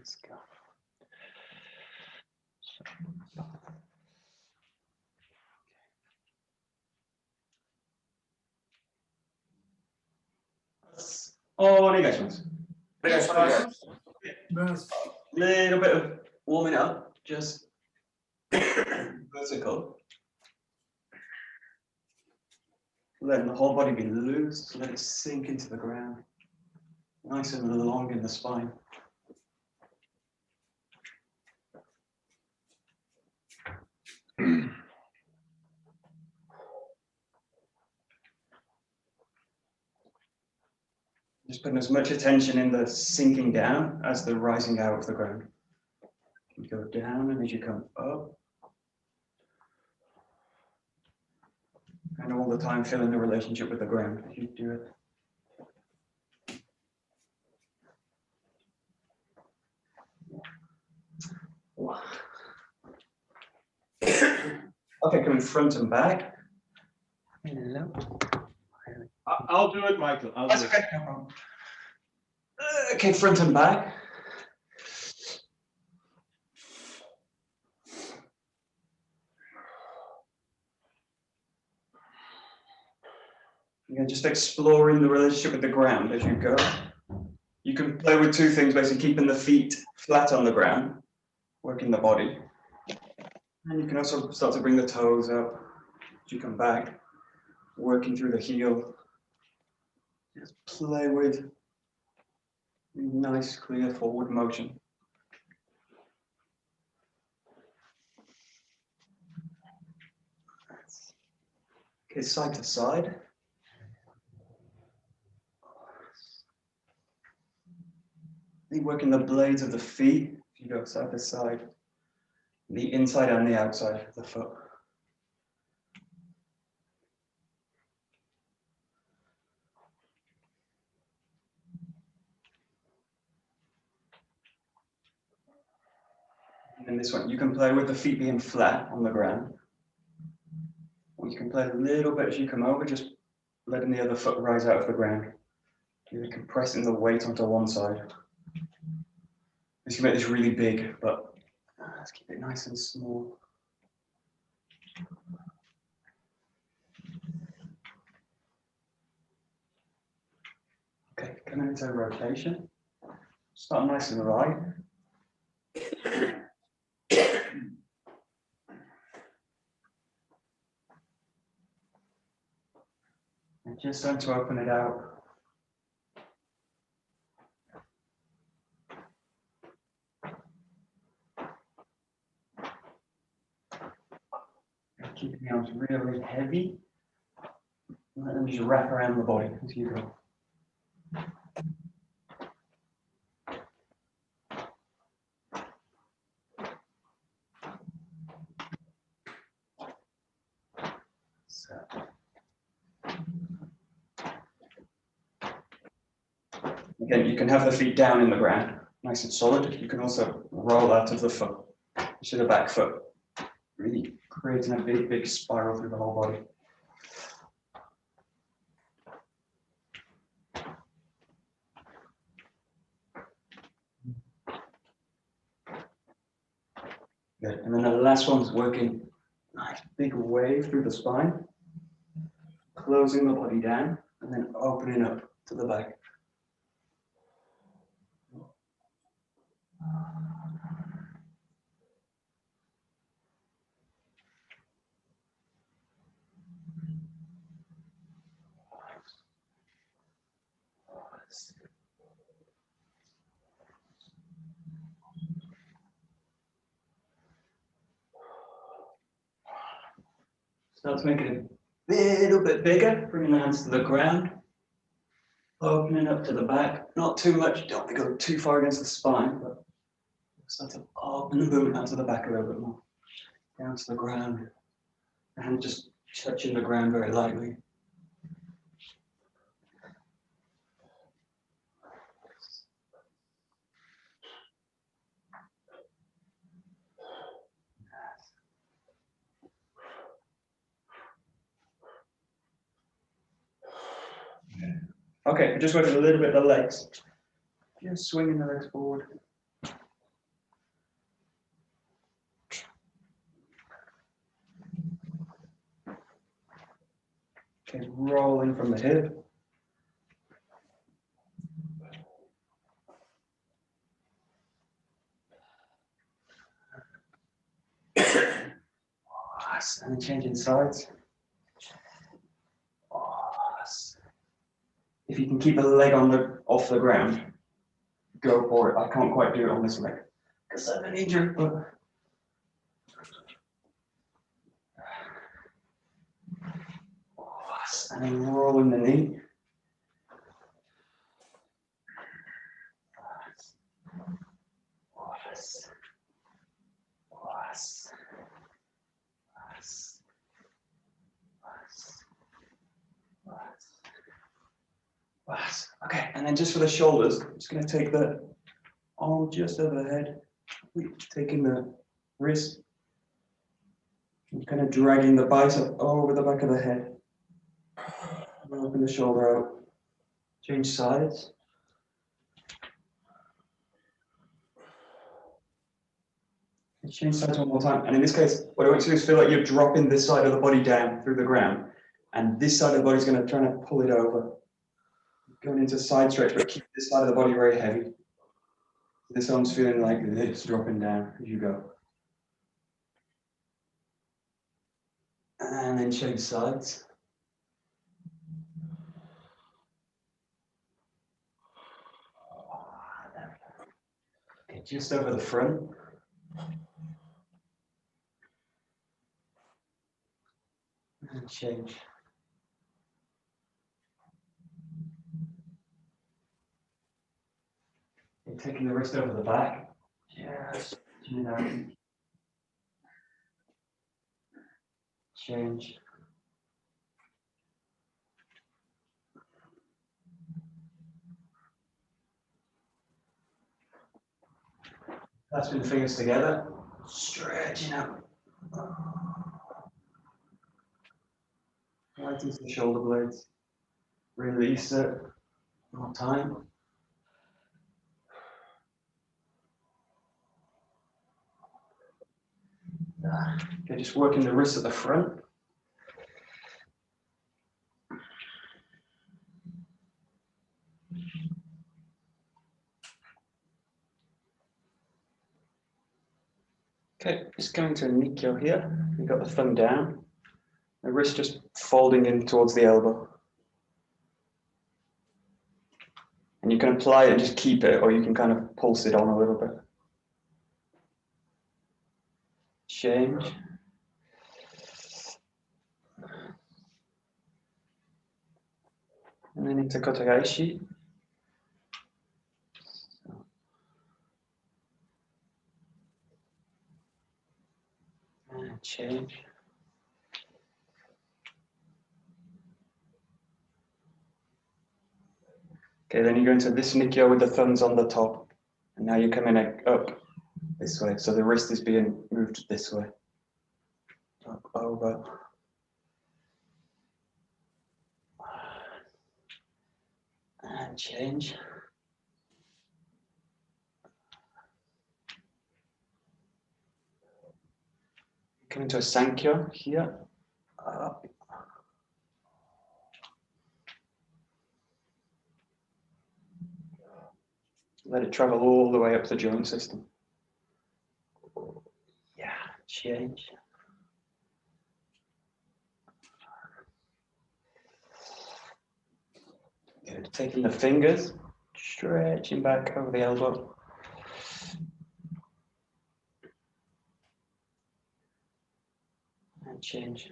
Let's go. Little bit of warming up, just vertical. Letting the whole body be loose, let it sink into the ground. Nice and long in the spine. Just putting as much attention in the sinking down as the rising out of the ground. You go down and as you come up. And all the time feeling the relationship with the ground as you do it. Wow. Okay, coming front and back. Hello. I'll do it, Michael. That's okay, no problem. Okay, front and back. You're just exploring the relationship with the ground as you go. You can play with two things, basically keeping the feet flat on the ground, working the body. And you can also start to bring the toes up as you come back, working through the heel. Just play with nice, clear forward motion. Okay, side to side. You're working the blades of the feet. You go side to side, the inside and the outside of the foot. And this one, you can play with the feet being flat on the ground. Or you can play a little bit as you come over, just letting the other foot rise out of the ground. You're compressing the weight onto one side. This can make this really big, but let's keep it nice and small. Okay, coming into rotation. Start nice and light. And just starting to open it out. Keeping the arms really heavy. Let them just wrap around the body as you go. So. Again, you can have the feet down in the ground, nice and solid. You can also roll out of the foot to the back foot, really creating a big, big spiral through the whole body. Good. And then the last one's working nice big wave through the spine, closing the body down, and then opening up to the back. Start to make it a little bit bigger, bringing the hands to the ground, opening up to the back. Not too much, don't want to go too far against the spine, but start to open the movement out to the back a little bit more. Down to the ground, and just touching the ground very lightly. Okay, just working a little bit of the legs. Just swinging the legs forward. Okay, rolling from the hip. And then changing sides. If you can keep the leg off the ground, go for it. I can't quite do it on this leg because I have an injury, but and then rolling the knee. Okay, and then just for the shoulders, I'm just going to take the arm just over the head, taking the wrist, and kind of dragging the bicep over the back of the head. Open the shoulder out. Change sides. Change sides one more time. And in this case, what I want you to do is feel like you're dropping this side of the body down through the ground. And this side of the body is going to try to pull it over. Going into side stretch, but keep this side of the body very heavy. This arm's feeling like it's dropping down as you go. And then change sides. Okay, just over the front. And change. And taking the wrist over the back. Just, you know. Change. Clasping the fingers together, stretching out. Right into the shoulder blades. Release it. More time. Okay, just working the wrists at the front. Okay, just going to a Nikkyo here. You've got the thumb down, the wrist just folding in towards the elbow. And you can apply it and just keep it, or you can kind of pulse it on a little bit. Change. And then into Kotegaishi. And change. Okay, then you go into this Nikkyo with the thumbs on the top. And now you're coming up this way. So the wrist is being moved this way. Up, over. And change. Come into a Sankyo here. Up. Let it travel all the way up the joint system. Yeah, change. Good. Taking the fingers, stretching back over the elbow. And change.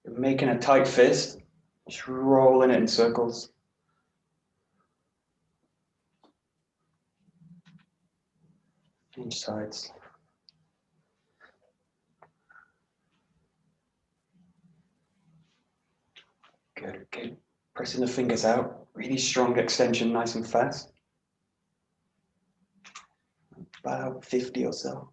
You're making a tight fist, just rolling it in circles. Change sides. Good, okay. Pressing the fingers out, really strong extension, nice and fast. About 50 or so.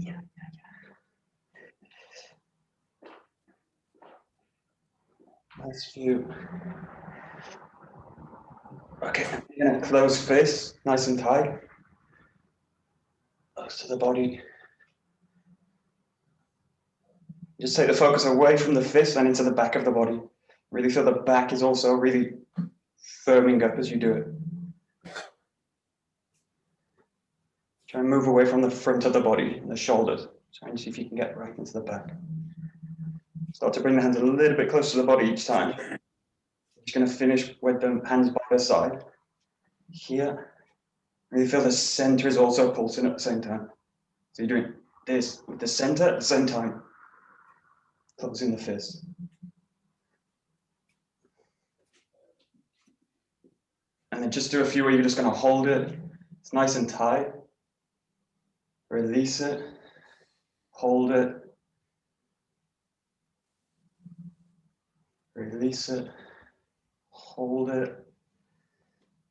Yeah. Nice view. Okay, you're gonna close fist, nice and tight. Close to the body. Just take the focus away from the fist and into the back of the body. Really feel the back is also really firming up as you do it. Try and move away from the front of the body, the shoulders. Try and see if you can get right into the back. Start to bring the hands a little bit closer to the body each time. Just going to finish with the hands by the side. Here. Really feel the center is also pulsing at the same time. So you're doing this with the center at the same time. Closing the fist. And then just do a few where you're just going to hold it. It's nice and tight. Release it. Hold it. Release it. Hold it.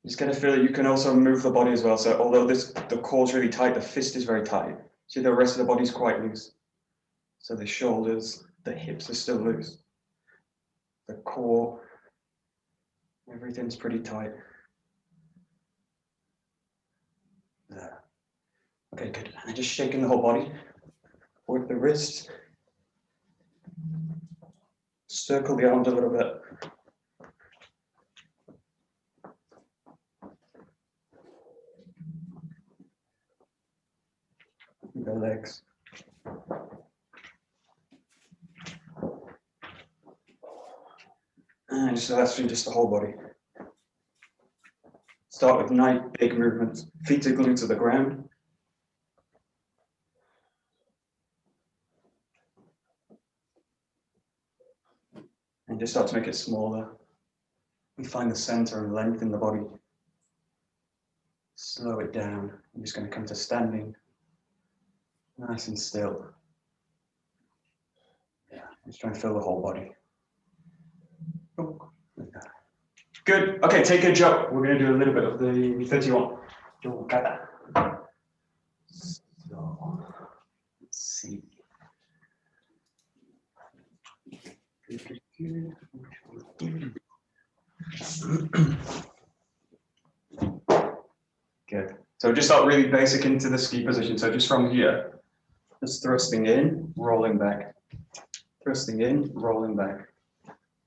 Just going to feel that you can also move the body as well. So although the core's really tight, the fist is very tight. See, the rest of the body's quite loose. So the shoulders, the hips are still loose. The core, everything's pretty tight. There. Okay, good. And just shaking the whole body. Work the wrists. Circle the arms a little bit. The legs. And so that's just the whole body. Start with nice big movements. Feet are glued to the ground. And just start to make it smaller. And find the center and length in the body. Slow it down. I'm just going to come to standing. Nice and still. Yeah, just try and fill the whole body. Good. Okay, take a jump. We're going to do a little bit of the 31. So, let's see. Good. So just start really basic into the ski position. So just from here, just thrusting in, rolling back. Thrusting in, rolling back.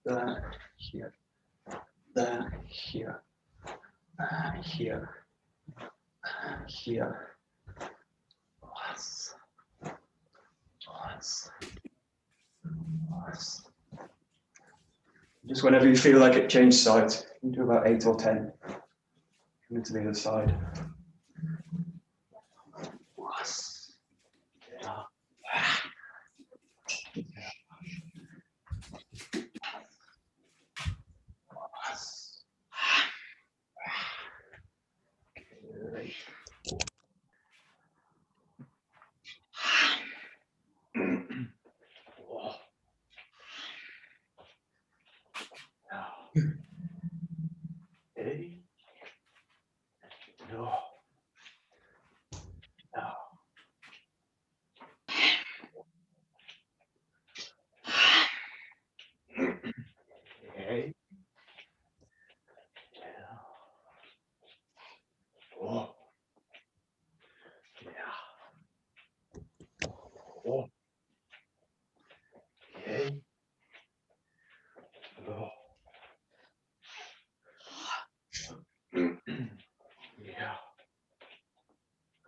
There, here. There, here. Here. Here. Just whenever you feel like it, change sides. You can do about 8 or 10. Come into the other side.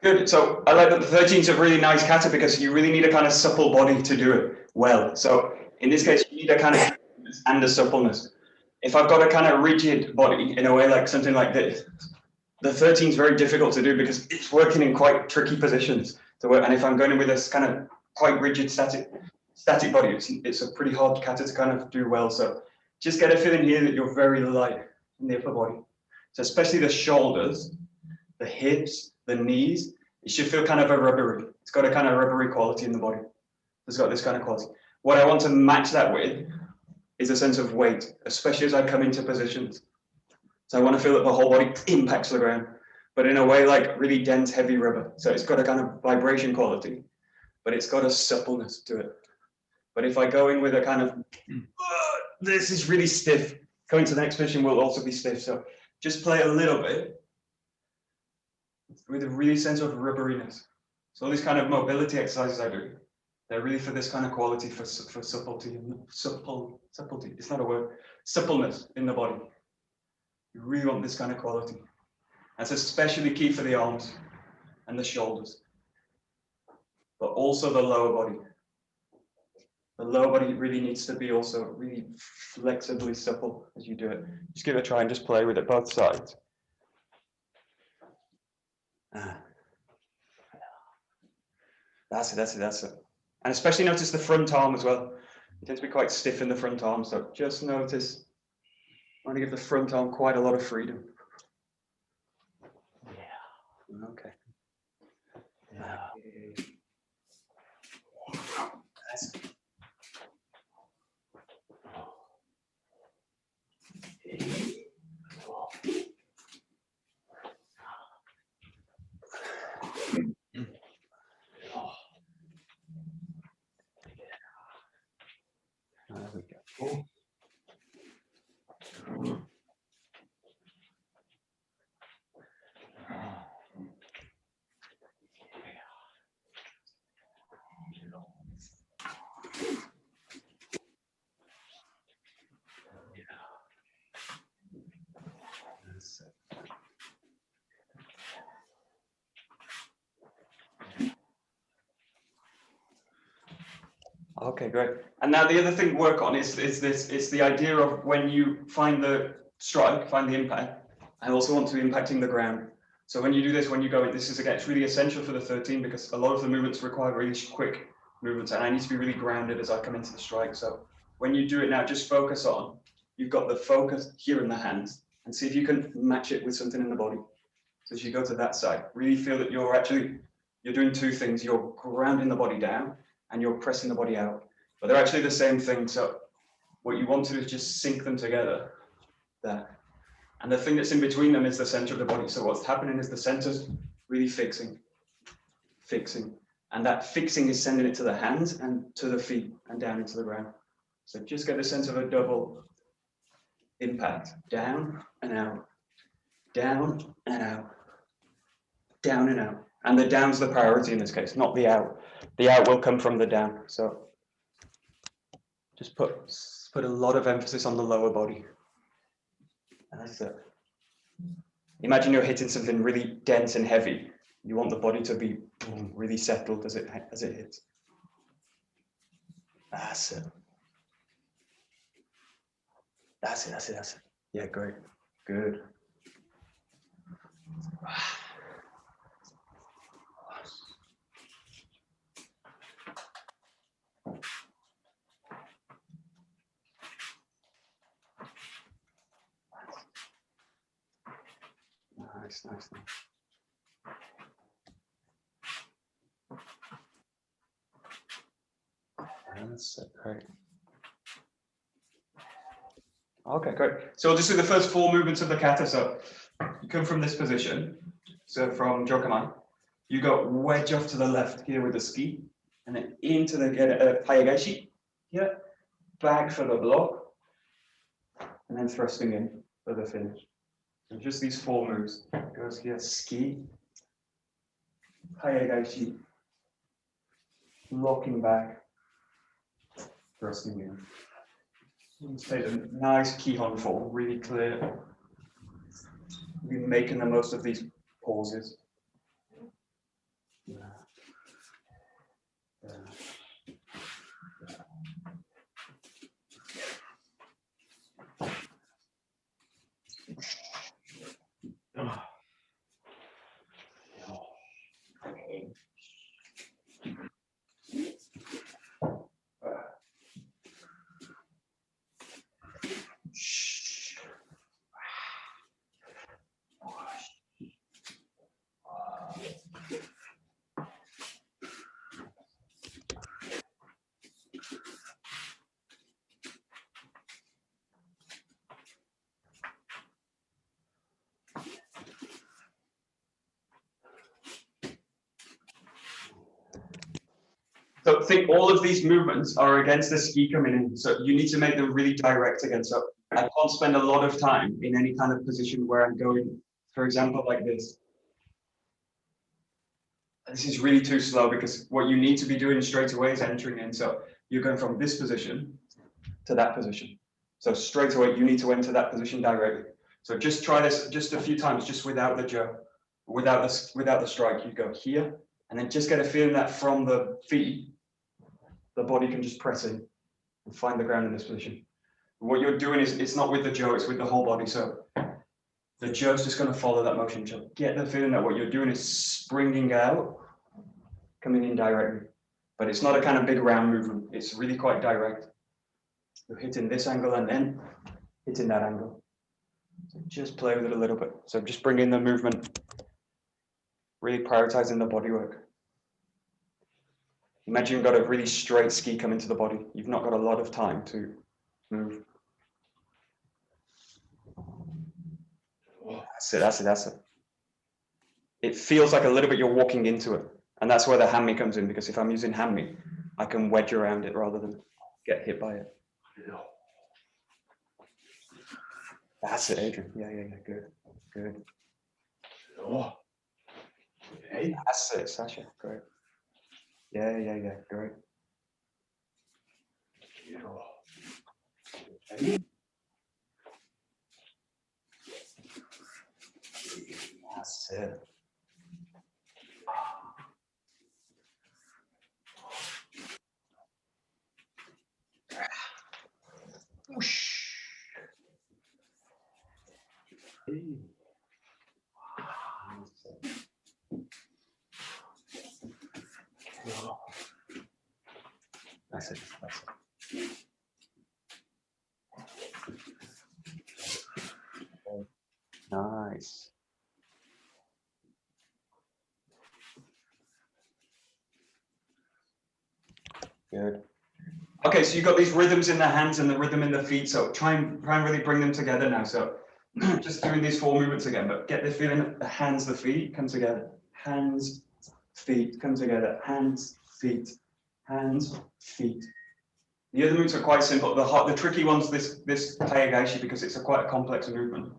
Good. So I like that the 13's a really nice kata because you really need a kind of supple body to do it well. So in this case, you need a kind of and a suppleness. If I've got a kind of rigid body in a way like something like this, the 13's very difficult to do because it's working in quite tricky positions to work. And if I'm going in with this kind of quite rigid static body, it's a pretty hard kata to kind of do well. So just get a feeling here that you're very light in the upper body. So especially the shoulders, the hips, the knees, it should feel kind of a rubbery. It's got a kind of rubbery quality in the body. It's got this kind of quality. What I want to match that with is a sense of weight, especially as I come into positions. So I want to feel that the whole body impacts the ground, but in a way like really dense, heavy rubber. So it's got a kind of vibration quality. but it's got a suppleness to it. But if I go in with a kind of, this is really stiff, going to the next position will also be stiff. So just play a little bit with a really sense of rubberiness. So all these kind of mobility exercises I do, they're really for this kind of quality, for subtlety, subtlety, it's not a word, suppleness in the body. You really want this kind of quality. That's especially key for the arms and the shoulders, but also the lower body. The lower body really needs to be also really flexibly supple as you do it. Just give it a try and just play with it both sides. That's it. And especially notice the front arm as well. It tends to be quite stiff in the front arm, so just notice. I want to give the front arm quite a lot of freedom. Yeah. Okay. Yeah. That's it. There we go. Okay, great. And now the other thing to work on is the idea of when you find the strike, find the impact, I also want to be impacting the ground. So when you do this, when you go in, this is again, it's really essential for the 13 because a lot of the movements require really quick movements and I need to be really grounded as I come into the strike. So when you do it now, just focus on, you've got the focus here in the hands and see if you can match it with something in the body. So as you go to that side, really feel that you're doing two things. You're grounding the body down and you're pressing the body out, but they're actually the same thing. So what you want to do is just sync them together there. And the thing that's in between them is the center of the body. So what's happening is the center's really fixing. And that fixing is sending it to the hands and to the feet and down into the ground. So just get the sense of a double impact, down and out, down and out, down and out. And the down's the priority in this case, not the out. The out will come from the down. So just put a lot of emphasis on the lower body. And that's it. Imagine you're hitting something really dense and heavy. You want the body to be really settled as it hits. That's it. That's it. Yeah, great. Good. Nice. That's great. Okay, great. So we'll just do the first 4 movements of the kata. So you come from this position. So from jokamai, you go wedge off to the left here with the ski, and then into the hayageshi here, back for the block, and then thrusting in for the finish. So just these 4 moves. It goes here, ski, hayageshi, locking back, thrusting in. Let's take a nice Kihon form, really clear. We're making the most of these pauses. So think all of these movements are against the ski coming in. So you need to make them really direct again. So I can't spend a lot of time in any kind of position where I'm going, for example, like this. This is really too slow because what you need to be doing straight away is entering in. So you're going from this position to that position. So straight away, you need to enter that position directly. So just try this just a few times, just without the jo, without the strike. You go here, and then just get a feeling that from the feet, the body can just press in and find the ground in this position. What you're doing is, it's not with the jo, it's with the whole body. So the jo's just going to follow that motion. So get the feeling that what you're doing is springing out, coming in directly. But it's not a kind of big round movement. It's really quite direct. You're hitting this angle and then hitting that angle. So just play with it a little bit. So just bring in the movement, really prioritizing the body work. Imagine you've got a really straight ski come into the body. You've not got a lot of time to move. That's it, that's it, that's it. It feels like a little bit you're walking into it. And that's where the 𝒂𝒂𝒏𝒄𝒃 comes in, because if I'm using 𝒂𝒂𝒏𝒄𝒃, I can wedge around it rather than get hit by it. That's it, Adrian. Yeah, good, good. Okay. That's it, Sasha, great. Yeah, great. Okay. That's it. Whoosh. That's it, that's it. Nice. Good. Okay, so you've got these rhythms in the hands and the rhythm in the feet. So try and really bring them together now. So just doing these 4 movements again, but get the feeling that the hands, the feet come together. Hands, feet come together. Hands, feet, hands, feet. The other moves are quite simple. The tricky one's this 𝒂𝒂𝒂𝒂𝒂𝒂𝒂𝒂𝒂 because it's a quite a complex movement.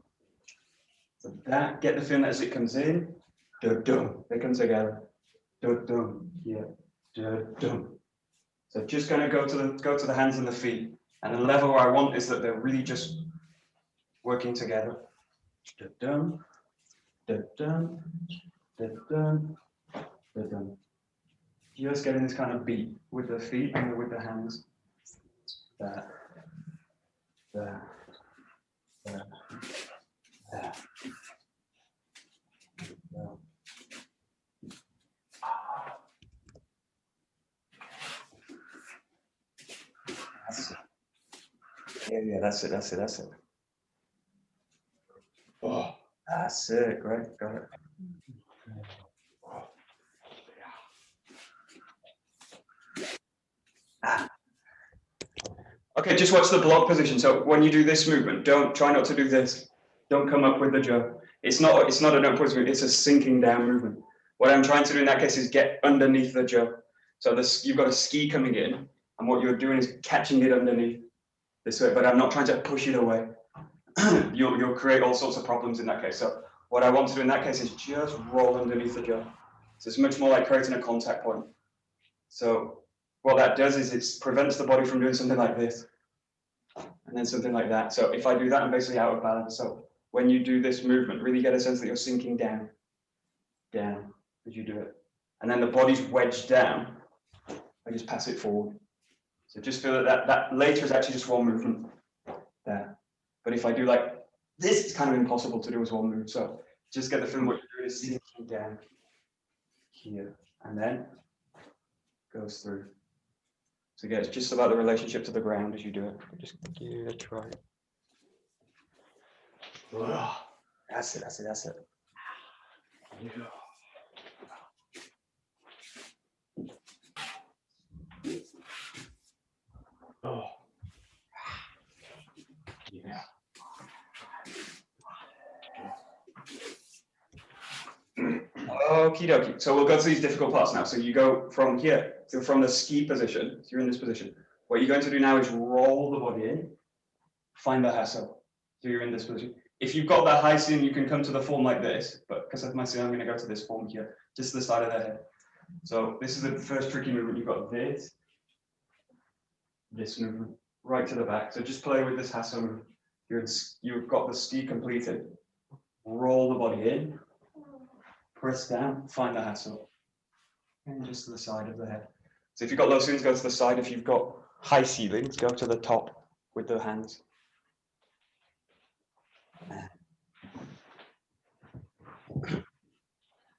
So that, get the feeling that as it comes in, dum, they come together. Dum, yeah, dum. So just going to go to the hands and the feet, and the level where I want is that they're really just working together. Dum, dum, dum, dum, dum. Just getting this kind of beat with the feet and with the hands. There, there, there, there. That's it. Yeah, that's it, that's it, that's it. Oh, That's it, great, got it. Okay, just watch the block position. So when you do this movement, try not to do this. Don't come up with the jo. It's not an upwards movement, it's a sinking down movement. What I'm trying to do in that case is get underneath the jo. So you've got a ski coming in, and what you're doing is catching it underneath this way, but I'm not trying to push it away. You'll create all sorts of problems in that case. So what I want to do in that case is just roll underneath the jo. So it's much more like creating a contact point. So what that does is it prevents the body from doing something like this, and then something like that. So if I do that, I'm basically out of balance. So when you do this movement, really get a sense that you're sinking down as you do it. And then the body's wedged down, I just pass it forward. So just feel that later is actually just one movement there. But if I do like this, it's kind of impossible to do as one move. So just get the feeling what you're doing is sinking down here, and then goes through. So again, it's just about the relationship to the ground as you do it. Just give it a try. That's it, that's it, that's it. yeah. Oh. Yeah. Okie dokie. So we'll go to these difficult parts now. So you go from here So from the ski position, so you're in this position. What you're going to do now is roll the body in, find the 𝒔𝒊. So you're in this position. If you've got that high seam, you can come to the form like this, but because of my seam, I'm going to go to this form here, just to the side of the head. So this is the first tricky movement. You've got this movement, right to the back. So just play with this 𝒔𝒊 movement. You've got the ski completed. Roll the body in, press down, find the 𝒔𝒊. And just to the side of the head. So if you've got low ceilings, go to the side. If you've got high ceilings, go to the top with the hands.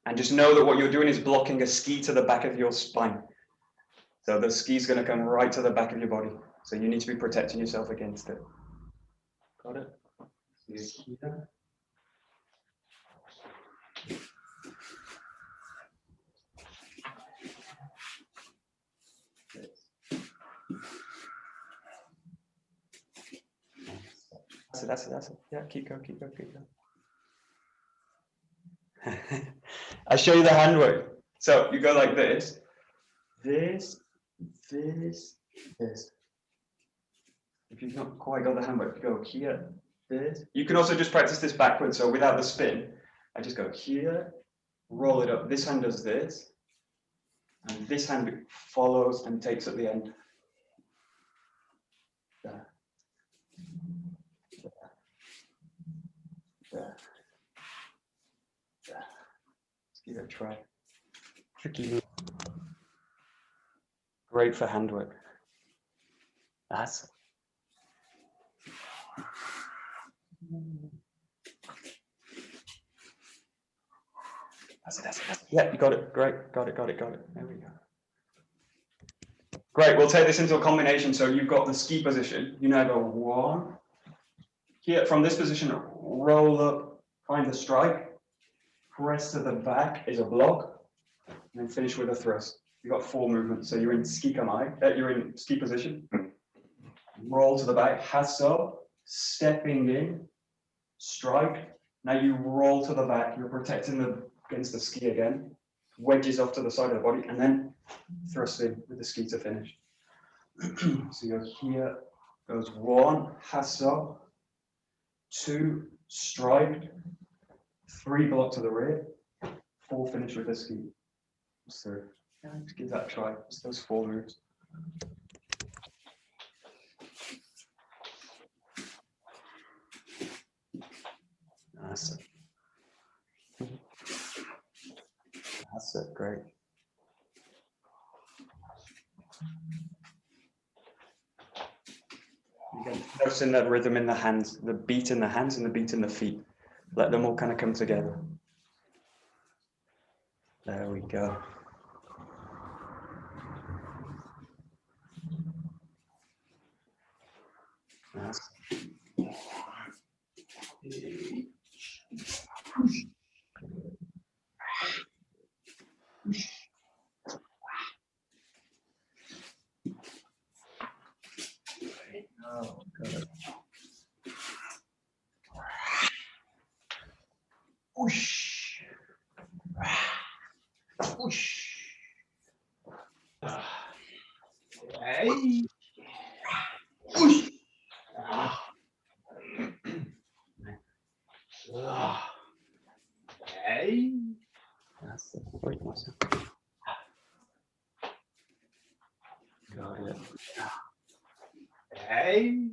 And just know that what you're doing is blocking a ski to the back of your spine. So the ski is going to come right to the back of your body. So you need to be protecting yourself against it. Got it? See here. That's it. Yeah, keep going. I'll show you the handwork. So you go like this. This. If you've not quite got the handwork, you go here, this. You can also just practice this backwards. So without the spin, I just go here, roll it up. This hand does this. And this hand follows and takes at the end. There. Let's give it a try. Tricky move. Great for handwork. That's it. Yeah, you got it. Great. Got it. There we go. Great. We'll take this into a combination. So you've got the ski position. You now go one. Here, from this position, roll up, find the strike. Press to the back is a block. And then finish with a thrust. You've got 4 movements. So you're in 𝒑𝒂𝒊𝒂𝒃. You're in ski position. Roll to the back. 𝒔𝒊. Stepping in. Strike. Now you roll to the back. You're protecting against the ski again. Wedges off to the side of the body. And then thrust in with the ski to finish. So you're here. Goes 1. 𝒔𝒊. 2. Strike. 3. Block to the rear. 4. Finish with the ski. So yeah, just give that a try. It's those 4 moves. That's it. Great. Again, noticing that rhythm in the hands, the beat in the hands and the beat in the feet. Let them all kind of come together. There we go. That's oh, good. Whoosh. Whoosh. Hey. Whoosh. Hey. That's it. Wait, what's it? Got it. Hey.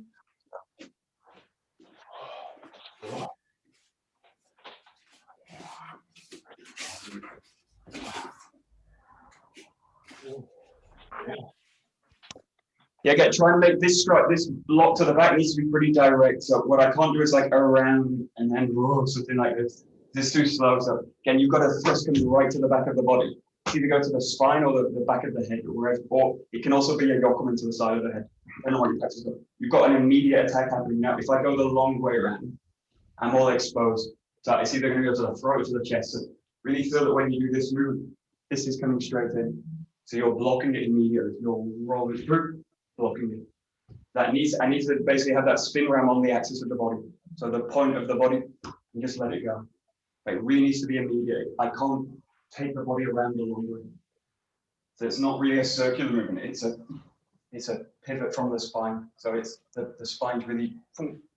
Yeah, again, try and make this strike, this block to the back needs to be pretty direct. So what I can't do is like around and then something like this. This is too slow. So again, you've got to thrust coming right to the back of the body. It's either go to the spine or the back of the head, or wherever, or it can also be a 𝒂𝒂𝒻 to the side of the head. I don't know what your practice is. You've got an immediate attack happening now. If I go the long way around, I'm all exposed. So it's either going to go to the throat or to the chest. So really feel that when you do this move, this is coming straight in. So you're blocking it immediately. You're rolling through, blocking it. I need to basically have that spin ram on the axis of the body. So the point of the body, and just let it go. It really needs to be immediate. I can't take the body around the long way. So it's not really a circular movement. It's a pivot from the spine. So it's the spine's really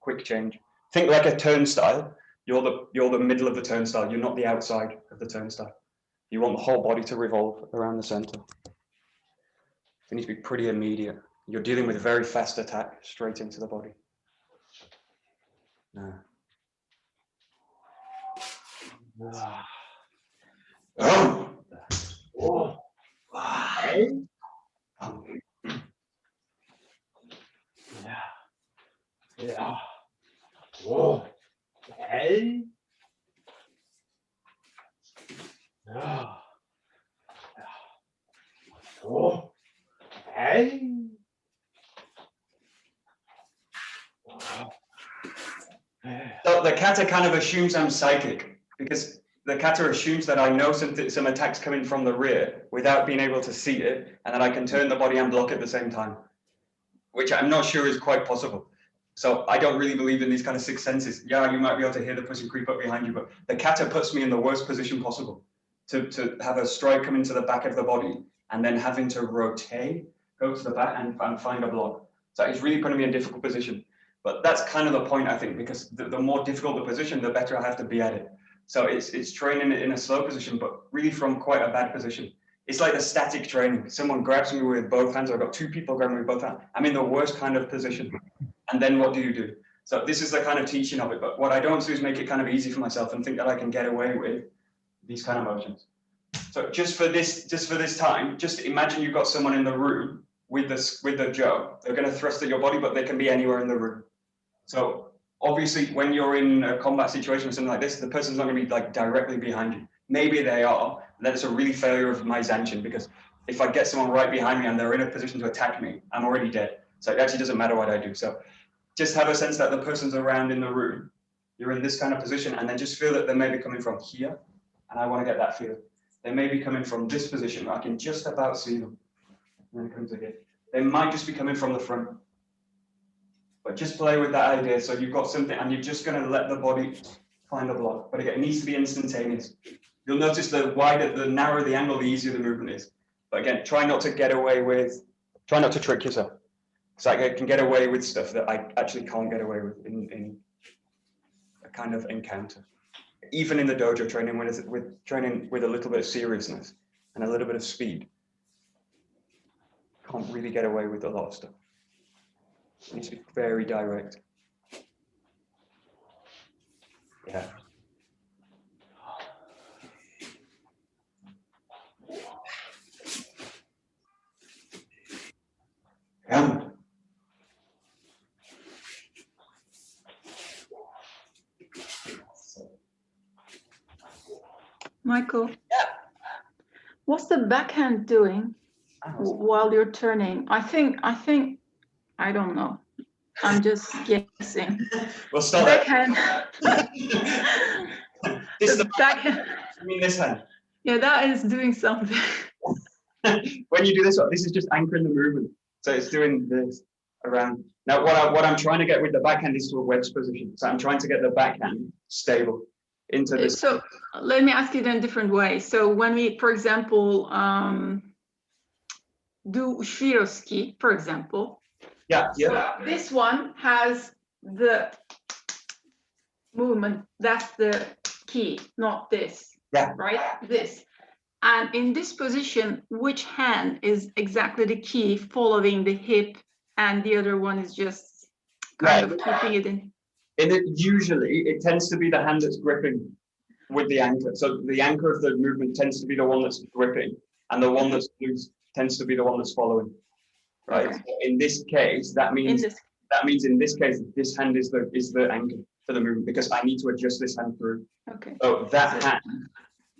quick change. Think like a turnstile. You're the middle of the turnstile. You're not the outside of the turnstile. You want the whole body to revolve around the center. It needs to be pretty immediate. You're dealing with a very fast attack straight into the body. So the kata kind of assumes I'm psychic, because the kata assumes that I know some attacks coming from the rear without being able to see it, and that I can turn the body and block at the same time, which I'm not sure is quite possible. So I don't really believe in these kind of sixth senses. Yeah, you might be able to hear the person creep up behind you, but the kata puts me in the worst position possible to have a strike come into the back of the body and then having to rotate, go to the back and find a block. So it's really putting me in a difficult position. But that's kind of the point, I think, because the more difficult the position, the better I have to be at it. So it's training it in a slow position, but really from quite a bad position. It's like the static training. Someone grabs me with both hands. I've got two people grabbing me with both hands. I'm in the worst kind of position. And then what do you do? So this is the kind of teaching of it. But what I don't do is make it kind of easy for myself and think that I can get away with these kind of motions. So just for this time, just imagine you've got someone in the room with the jo. They're going to thrust at your body, but they can be anywhere in the room. So obviously, when you're in a combat situation or something like this, the person's not going to be like directly behind you. Maybe they are. Then it's a really failure of my zanchin, because if I get someone right behind me and they're in a position to attack me, I'm already dead. So it actually doesn't matter what I do. So just have a sense that the person's around in the room. You're in this kind of position, and then just feel that they may be coming from here, and I want to get that feel. They may be coming from this position. I can just about see them. And then it comes again. They might just be coming from the front. But just play with that idea. So you've got something, and you're just going to let the body find a block. But again, it needs to be instantaneous. You'll notice the wider, the narrower the angle, the easier the movement is. But again, try not to trick yourself. Because I can get away with stuff that I actually can't get away with in a kind of encounter. Even in the dojo training, with training with a little bit of seriousness and a little bit of speed, can't really get away with a lot of stuff. It needs to be very direct. Yeah. Michael. Yeah. What's the backhand doing while you're turning? I think, I don't know. I'm just guessing. We'll start backhand. This is the backhand. I mean this hand. Yeah, that is doing something. When you do this one, this is just anchoring the movement. So it's doing this around. Now, what I'm trying to get with the backhand is to a wedge position. So I'm trying to get the backhand stable into this. So let me ask it in a different way. So when we, for example, do shiroski, for example. Yeah. So this one has the movement. That's the key, not this. Yeah. Right? This. And in this position, which hand is exactly the key following the hip, and the other one is just kind of keeping it in? Usually, it tends to be the hand that's gripping with the anchor. So the anchor of the movement tends to be the one that's gripping, and the one that's loose tends to be the one that's following. Right. Okay. So in this case, that means in this case, this hand is the anchor for the movement, because I need to adjust this hand through. Okay. So that hand.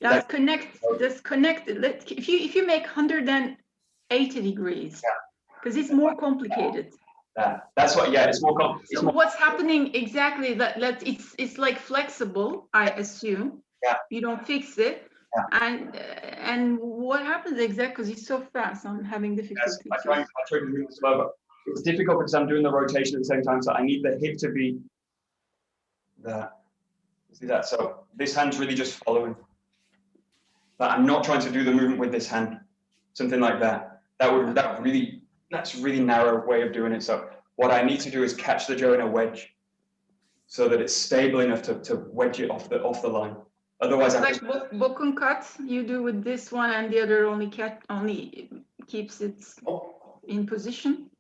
That's connected. If you make 180 degrees, because it's more complicated. That's what. Yeah, it's more complicated. So what's happening exactly? It's like flexible, I assume. Yeah. You don't fix it. Yeah. And what happens exactly? Because it's so fast. I'm having difficulty. Yes, I try to move slow, but it's difficult because I'm doing the rotation at the same time. So I need the hip to be there. See that? So this hand's really just following. But I'm not trying to do the movement with this hand. something like that. That's really narrow way of doing it. So what I need to do is catch the jo in a wedge, so that it's stable enough to wedge it off the line. Otherwise, like 𝒂𝒂𝒂𝒂𝒂𝒂𝒂𝒂, you do with this one, and the other only keeps it in position.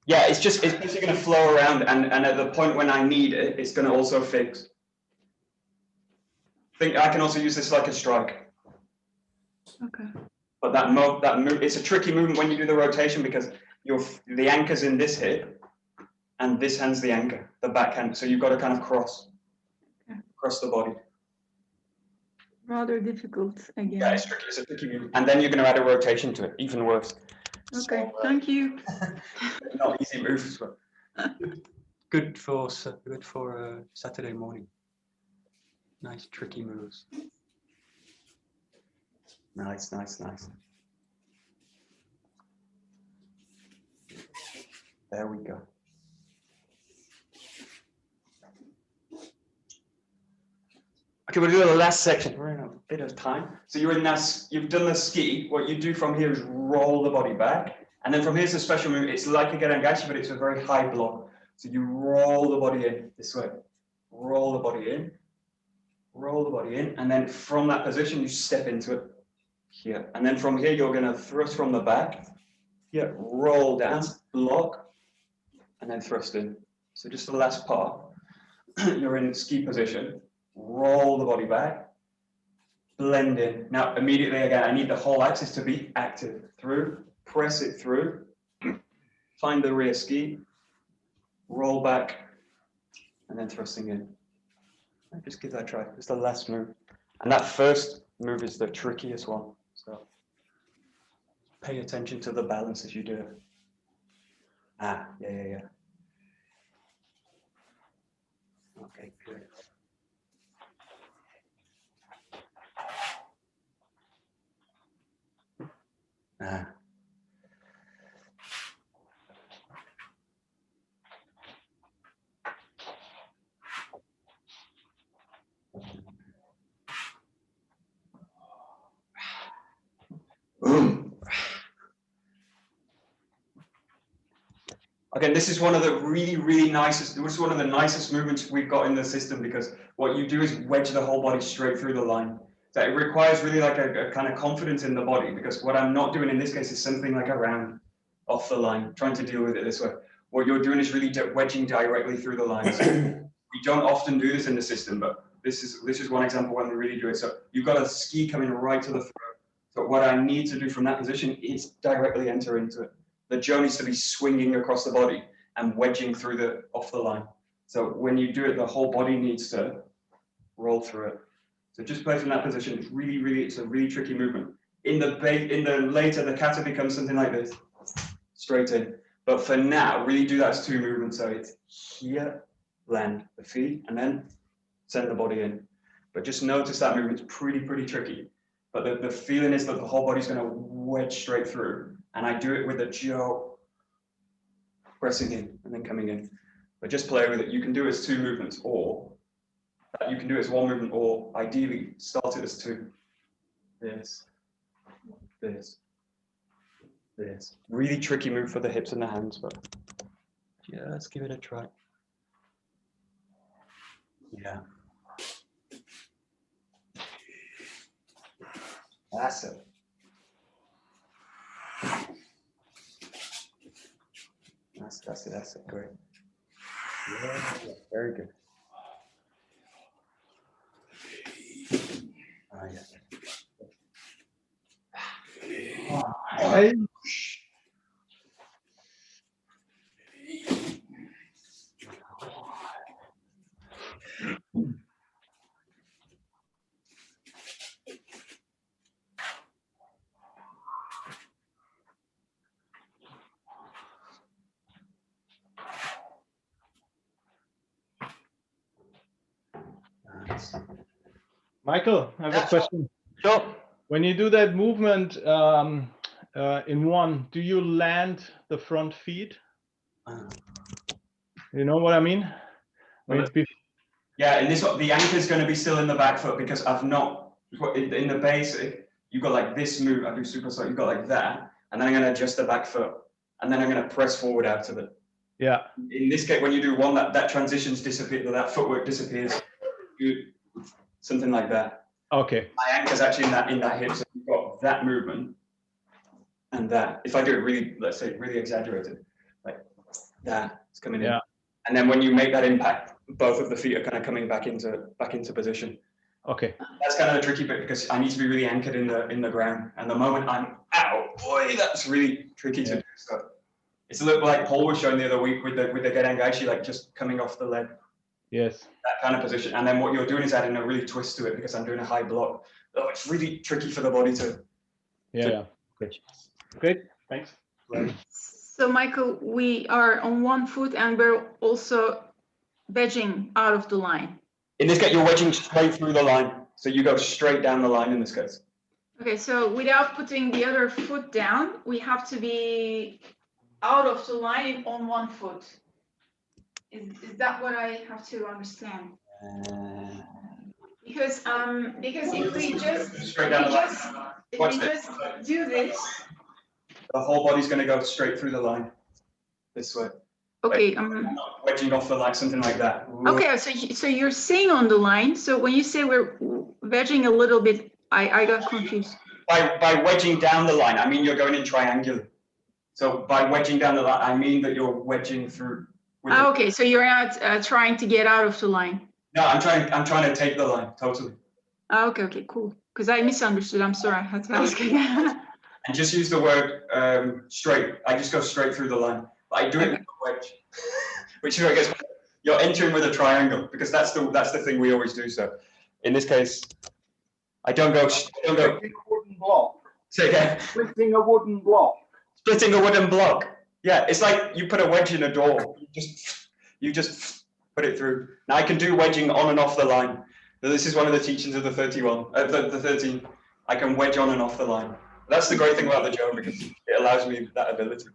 Yeah, it's basically going to flow around, and at the point when I need it, it's going to also fix. I can also use this like a strike. Okay. But that move, it's a tricky movement when you do the rotation, because the anchor's in this hip, and this hand's the anchor, the backhand. So you've got to kind of cross the body. Rather difficult again. Yeah, it's tricky. It's a tricky movement, and then you're going to add a rotation to it, even worse. Okay, so, thank you. Not easy moves, but good for Saturday morning. Nice tricky moves. Nice. There we go. Okay, we'll do the last section. We're in a bit of time. So you've done the ski. What you do from here is roll the body back. And then from here's a special move. It's like a Gedangashi, but it's a very high block. So you roll the body in this way. Roll the body in. Roll the body in. And then from that position, you step into it here. And then from here, you're going to thrust from the back. Here, roll down, block, and then thrust in. So just the last part. You're in ski position. Roll the body back, blend in. Now, immediately again, I need the whole axis to be active. Through, press it through, find the rear ski, roll back, and then thrusting in. And just give that a try. It's the last move. And that first move is the trickiest one. So pay attention to the balance as you do it. Yeah. Okay, good. Boom. Again, this is one of the really nicest, this is one of the nicest movements we've got in the system, because what you do is wedge the whole body straight through the line. So it requires really like a kind of confidence in the body, because what I'm not doing in this case is something like a round off the line, trying to deal with it this way. What you're doing is really wedging directly through the line. So we don't often do this in the system, but this is one example when we really do it. So you've got a ski coming right to the throat. So what I need to do from that position is directly enter into it. The jo needs to be swinging across the body and wedging through off the line. So when you do it, the whole body needs to roll through it. So just play from that position. It's it's a really tricky movement. In the later, the kata becomes something like this, straight in. But for now, really do that as two movements. So it's here, land the feet, and then send the body in. But just notice that movement's pretty tricky. But the feeling is that the whole body's going to wedge straight through. And I do it with the jo pressing in and then coming in. But just play with it. You can do it as two movements, or you can do it as one movement, or ideally start it as two. This. Really tricky move for the hips and the hands, but yeah, let's give it a try. Yeah. That's it. That's it. Great. Yeah, very good. Hey. Michael, I have a question. Sure. When you do that movement in one, do you land the front feet? You know what I mean? Yeah, and this the anchor is going to be still in the back foot, because I've not in the basic. you got like this move, I do super side, you got like that, and then I'm gonna adjust the back foot, and then I'm gonna press forward out of it. Yeah. In this case, when you do one, that transitions disappear, that footwork disappears. Something like that. Okay. My anchor's actually in that hip, so you've got that movement and that. If I do it really, let's say really exaggerated, like that, it's coming in. And then when you make that impact, both of the feet are kind of coming back into position. Okay. That's kind of the tricky bit because I need to be really anchored in the ground. And the moment I'm out, boy, that's really tricky to do. So it's a little like Paul was showing the other week with the Gedangachi, like just coming off the leg. Yes. That kind of position. And then what you're doing is adding a really twist to it because I'm doing a high block. Oh, it's really tricky for the body to. Yeah. Good. Great. Thanks. So Michael, we are on one foot and we're also wedging out of the line. In this case, you're wedging straight through the line. So you go straight down the line in this case. Okay, so without putting the other foot down, we have to be out of the line on one foot. Is that what I have to understand? Because if we just do this, the whole body's going to go straight through the line this way. Okay. Wedging off the line, something like that. Okay, so you're saying on the line. So when you say we're wedging a little bit, I got confused. By wedging down the line, I mean you're going in triangular. So by wedging down the line, I mean that you're wedging through. Okay, so you're not trying to get out of the line. No, I'm trying to take the line totally. Okay, cool. Because I misunderstood. I'm sorry, I had to ask again. And just use the word straight. I just go straight through the line. But I do it with a wedge, which I guess you're entering with a triangle because that's the thing we always do. So in this case, I don't go. Splitting a wooden block. Say again. Splitting a wooden block. Splitting a wooden block. Yeah, it's like you put a wedge in a door. You just put it through. Now I can do wedging on and off the line. This is one of the teachings of the 13. I can wedge on and off the line. That's the great thing about the Joe because it allows me that ability.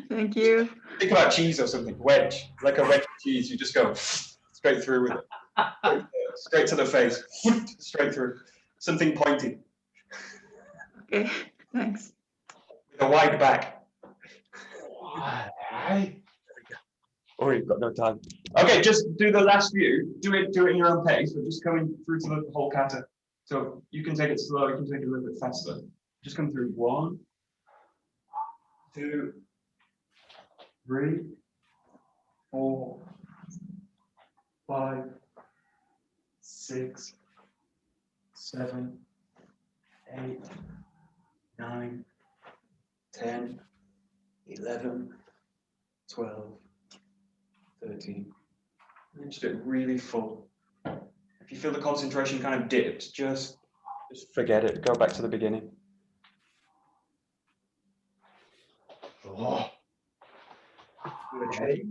Thank you. Think about cheese or something. Wedge, like a wedge of cheese. You just go straight through with it. Straight to the face. Straight through. Something pointy. Okay, thanks. With a wide back. Why? Oh, you've got no time. Okay, just do the last few. Do it in your own pace. We're just coming through to the whole kata. So you can take it slow. You can take it a little bit faster. Just come through 1, 2, 3, 4, 5, 6, 7, 8, 9, 10, 11, 12, 13. And just do it really full. If you feel the concentration kind of dips, just forget it. Go back to the beginning. Oh. Okay.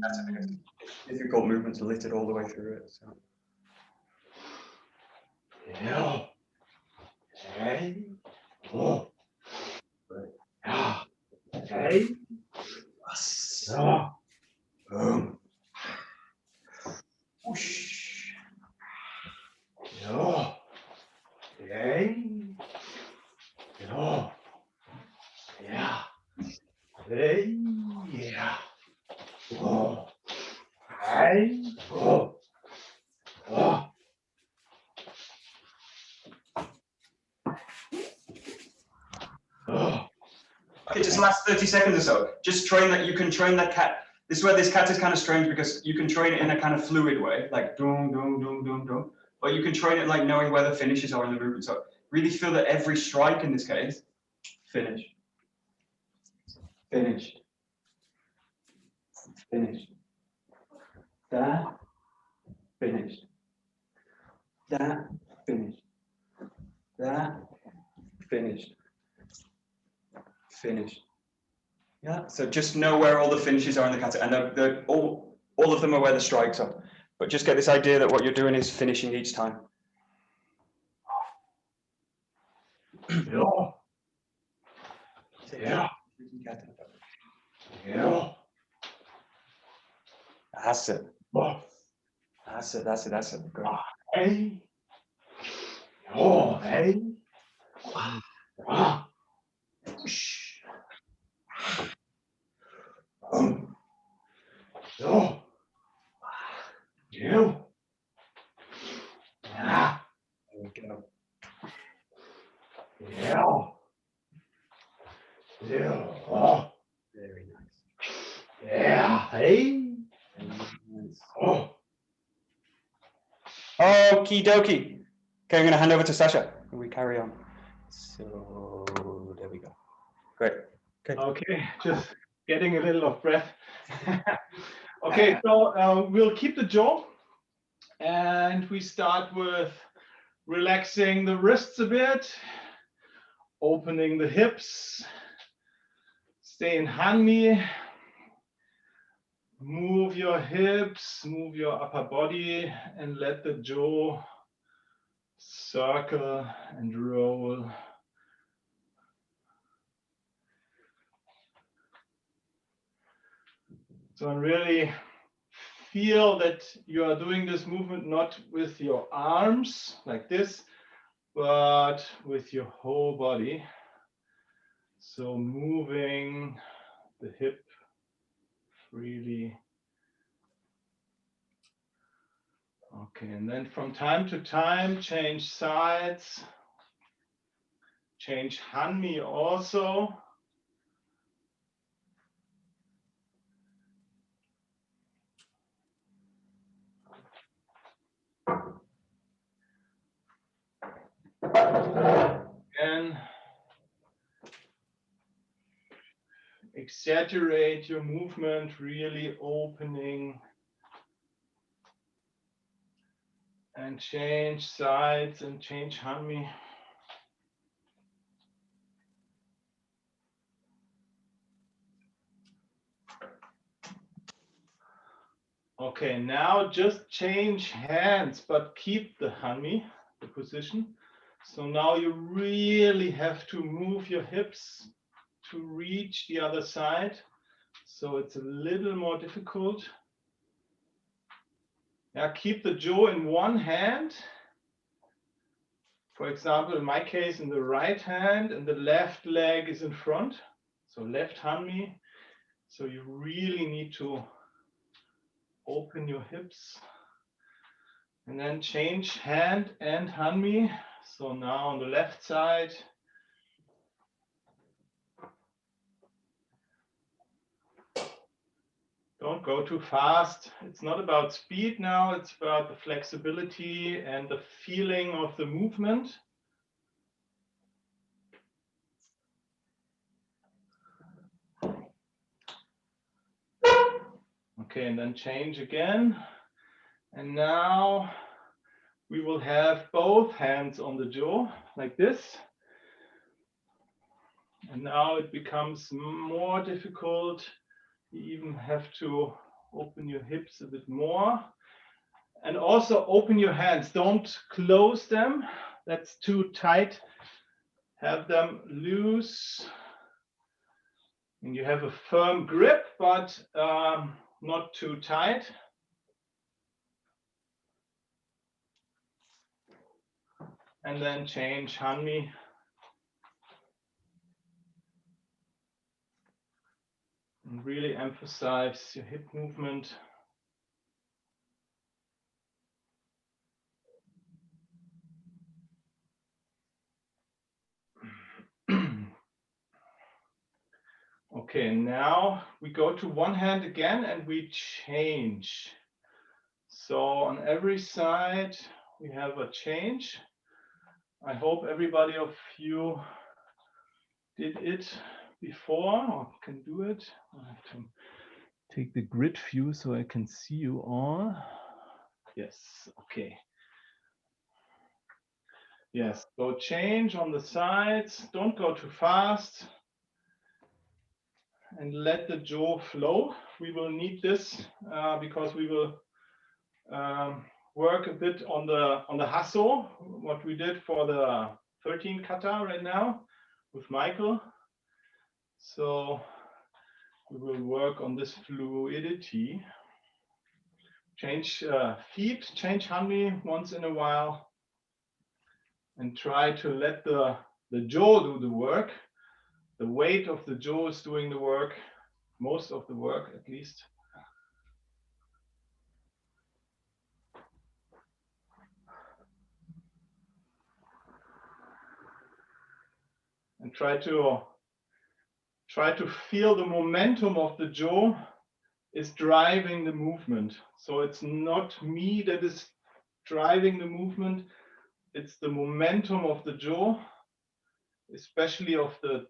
Difficult movement to lift it all the way through it. So. Yeah. Hey. Oh. Yeah. Hey. So. Boom. Whoosh. Yeah. Hey. Yeah. Yeah. Hey. Yeah. Oh. Hey. Oh. Oh. Oh. Okay, just last 30 seconds or so. Just train that. You can train that cat. This is where this cat is kind of strange because you can train it in a kind of fluid way, like doom, doom, doom, doom, doom. But you can train it like knowing where the finishes are in the movement. So really feel that every strike in this case, finish, finish, finish, that, finished, that, finished, that, finished, finished. Yeah, so just know where all the finishes are in the kata, and all of them are where the strikes are. But just get this idea that what you're doing is finishing each time. Yeah. Yeah. Yeah. That's it. Oh. That's it. That's it. That's it. Good. Hey. Oh, hey. Very nice. Yeah. Hey. Oh. Okie dokie. Okay, I'm going to hand over to Sascha. We carry on. So there we go. Great. Okay, just getting a little of breath. Okay, so we'll keep the jaw, and we start with relaxing the wrists a bit, opening the hips, stay in Hanmi, move your hips, move your upper body, and let the jaw circle and roll. So really feel that you are doing this movement not with your arms like this, but with your whole body. So moving the hip freely. Okay, and then from time to time, change sides, change Hanmi also. Again, exaggerate your movement, really opening and change sides and change Hanmi. Okay, now just change hands, but keep the Hanmi, the position. So now you really have to move your hips to reach the other side. So it's a little more difficult. Now keep the jaw in one hand. For example, in my case, in the right hand, and the left leg is in front. So left Hanmi. So you really need to open your hips. And then change hand and Hanmi. So now on the left side. Don't go too fast. It's not about speed now, it's about the flexibility and the feeling of the movement. Okay, and then change again. And now we will have both hands on the jaw like this. And now it becomes more difficult. You even have to open your hips a bit more. And also open your hands. Don't close them. That's too tight. Have them loose. And you have a firm grip, but not too tight. And then change Hanmi. And really emphasize your hip movement. Okay, now we go to one hand again and we change. So on every side we have a change. I hope everybody of you did it before or can do it. I have to take the grid view so I can see you all. Yes, okay. Yes, so change on the sides. Don't go too fast. And let the jaw flow. We will need this because we will work a bit on the hasso, what we did for the 13 kata right now with Michael. So we will work on this fluidity. Change feet, change Hanmi once in a while, and try to let the the jaw do the work. The weight of the jaw is doing the work, most of the work at least. And try to feel the momentum of the jaw is driving the movement. So it's not me that is driving the movement, it's the momentum of the jaw, especially of the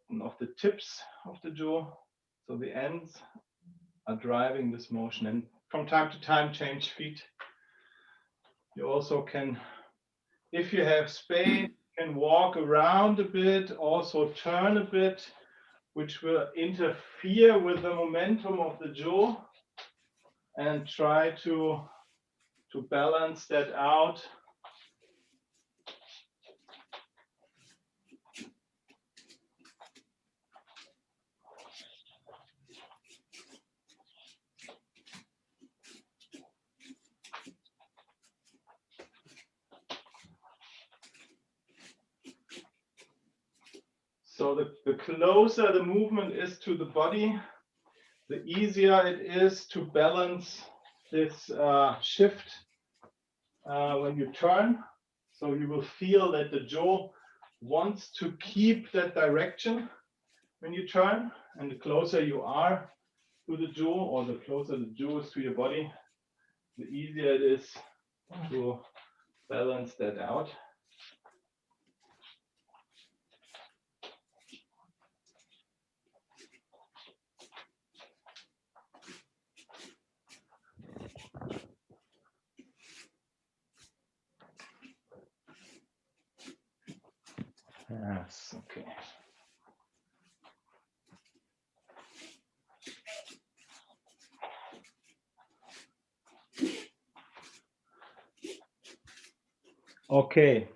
tips of the jaw. So the ends are driving this motion, and from time to time change feet. You also can, if you have space, can walk around a bit, also turn a bit, which will interfere with the momentum of the jaw, and try to balance that out. So the closer the movement is to the body, the easier it is to balance this shift when you turn. So you will feel that the jaw wants to keep that direction when you turn, and the closer you are to the jaw, or the closer the jaw is to your body, the easier it is to balance that out. Yes, okay. Okay,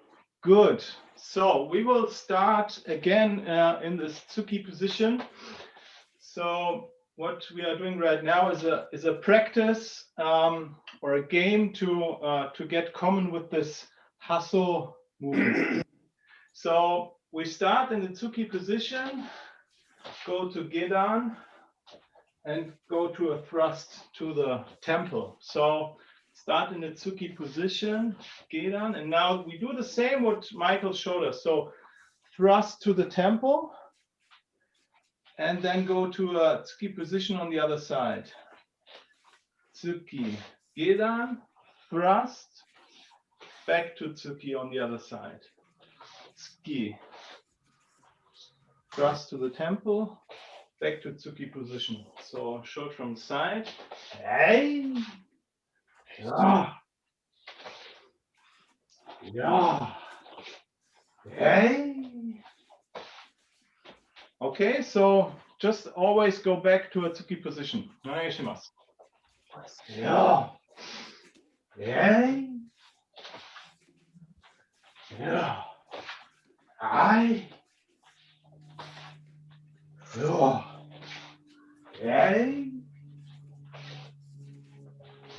good. So we will start again in this Tsuki position. So what we are doing right now is a practice or a game to get common with this hustle movement. So we start in the Tsuki position, go to Gedan, and go to a thrust to the temple. So start in the Tsuki position, Gedan, and now we do the same what Michael showed us. So thrust to the temple, and then go to a Tsuki position on the other side. Tsuki, Gedan, thrust, back to Tsuki on the other side. Tsuki, thrust to the temple, back to Tsuki position. So short from the side. Hey. Yeah. Yeah. Hey. Okay, so just always go back to a Tsuki position. Onegaishimasu. Yeah. Hey. Yeah. I. Yeah. Hey.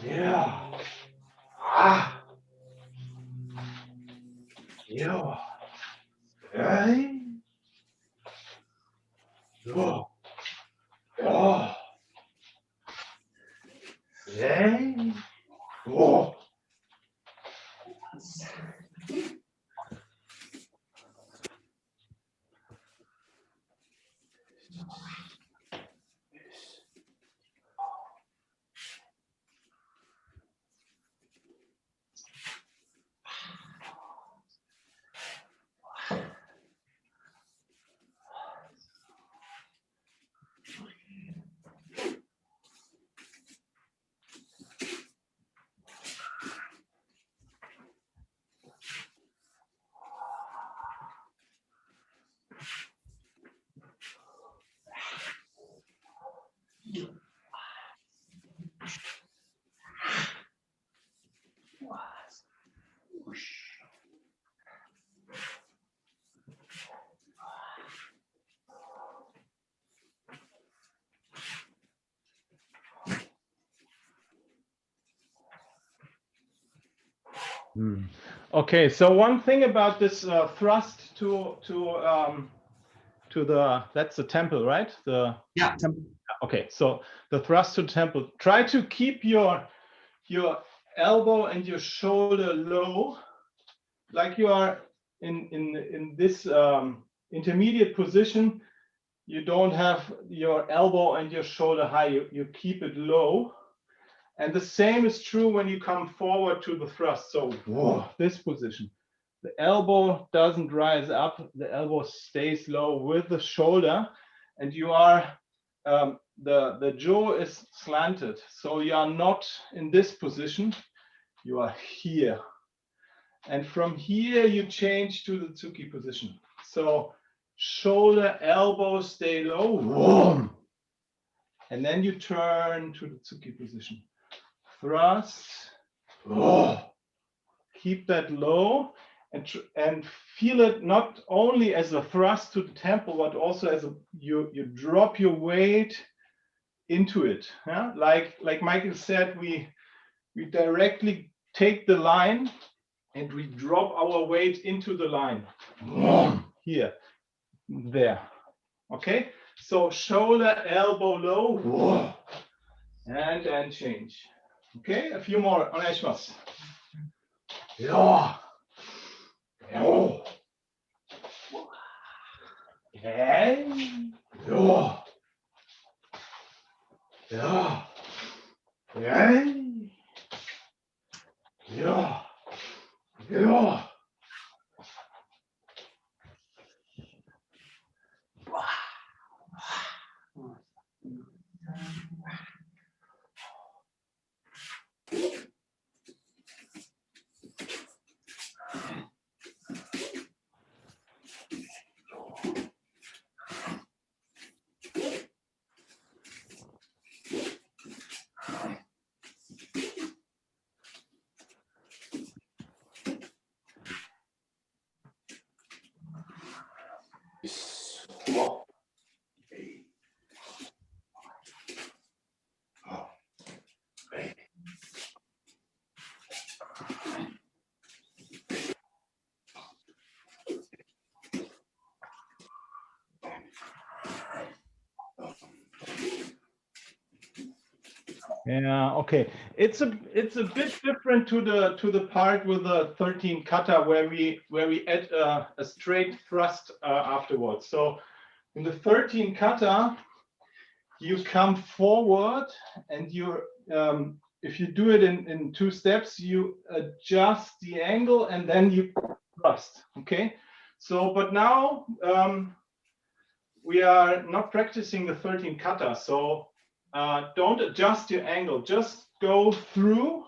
Yeah. Ah. Yeah. Hey. Yeah. Oh. Hey. Oh. Okay, so one thing about this thrust to the, that's the temple, right? Yeah, temple. Okay, so the thrust to temple. Try to keep your elbow and your shoulder low, like you are in this intermediate position. You don't have your elbow and your shoulder high. You keep it low. And the same is true when you come forward to the thrust. So this position, the elbow doesn't rise up, the elbow stays low with the shoulder, and you are, the jaw is slanted. So you are not in this position, you are here. And from here, you change to the Tsuki position. So shoulder, elbow stay low, and then you turn to the Tsuki position. Thrust, keep that low, and feel it not only as a thrust to the temple, but also as you drop your weight into it. Yeah? Like Michael said, we directly take the line and we drop our weight into the line. Here, there. Okay, so shoulder, elbow low, and change. Okay, a few more. Onegaishimasu. Yeah. Yeah. Yeah. Yeah. Yeah. Yeah. Yeah. Yeah. Yeah, okay. It's a bit different to the part with the 13 kata where we add a straight thrust afterwards. So in the 13 kata, you come forward and you if you do it in 2 steps, you adjust the angle and then you thrust. Okay. So but now we are not practicing the 13 kata. So don't adjust your angle, just go through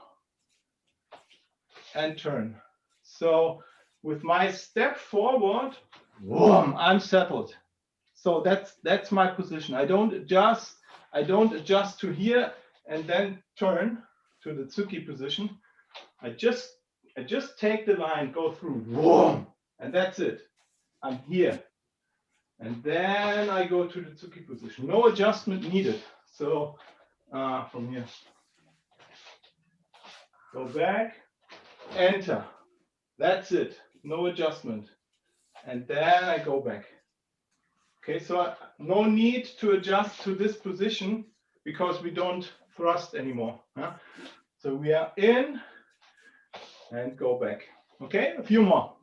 and turn. So with my step forward, I'm settled. So that's my position. I don't adjust to here and then turn to the Tsuki position. I just take the line, go through, and that's it. I'm here. And then I go to the Tsuki position. No adjustment needed. So from here, go back, enter. That's it. No adjustment. And then I go back. Okay, so no need to adjust to this position because we don't thrust anymore. Huh? So we are in and go back. Okay, a few more.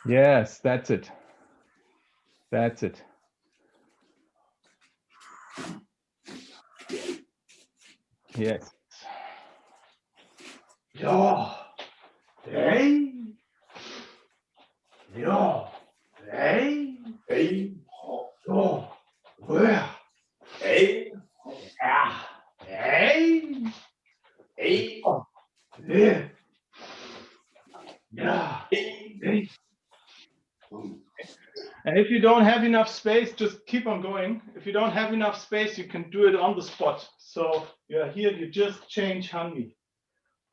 Yes, that's it. That's it. Yes. Yeah. Hey. Yeah. Hey. Hey. Oh. Where? Hey. Yeah. Hey. Hey. Oh. Yeah. Yeah. Hey. And if you don't have enough space, just keep on going. If you don't have enough space, you can do it on the spot. So you're here, you just change Hanmi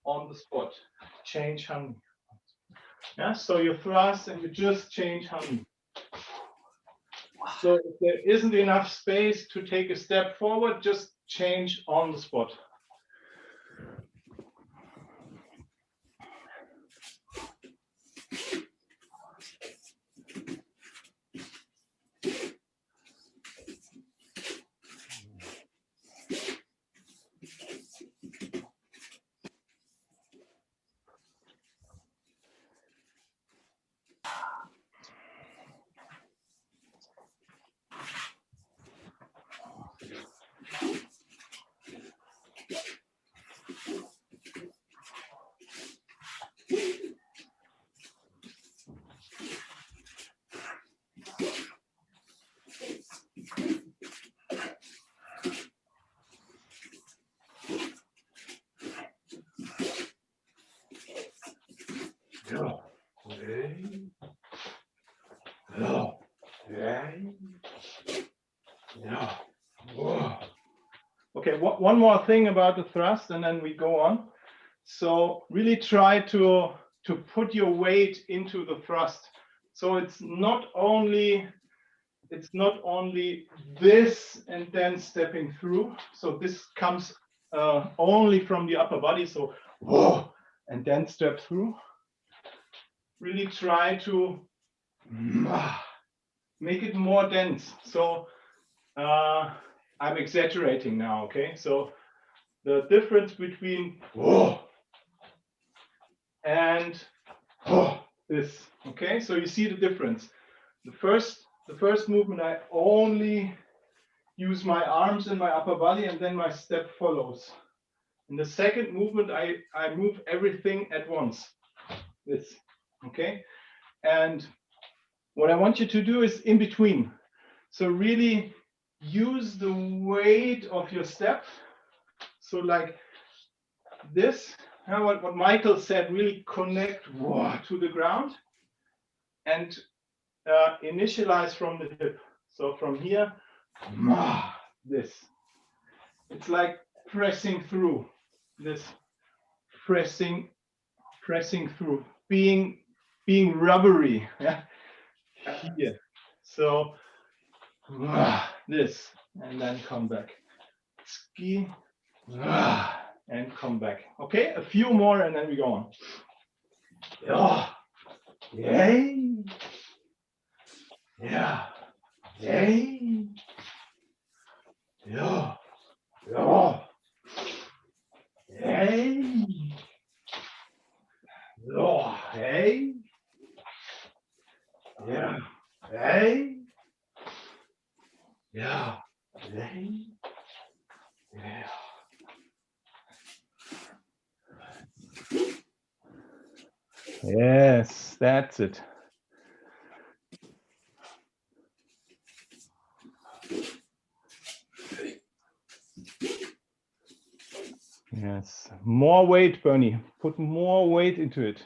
on the spot. Change Hanmi. Yeah, so you thrust and you just change Hanmi. So if there isn't enough space to take a step forward, just change on the spot. Okay, one more thing about the thrust, and then we go on. So really try to put your weight into the thrust. So it's not only this and then stepping through. So this comes only from the upper body. So whoa, and then step through. Really try to make it more dense. So I'm exaggerating now, okay? So the difference between whoa and this, okay? So you see the difference. The first movement, I only use my arms and my upper body, and then my step follows. In the second movement, I move everything at once. This, okay? And what I want you to do is in between. So really use the weight of your step. So like this, what Michael said, really connect to the ground and initialize from the hip. So from here, this. It's like pressing through, this pressing through, being rubbery. Yeah. Here. So this, and then come back. Ski, and come back. Okay, a few more, and then we go on. Yay. Yeah. Yay. Yeah. Yeah. Hey. Oh, hey. Yeah. Hey. Yeah. Hey. Yeah. Yes, that's it. Yes, more weight, Bernie. Put more weight into it.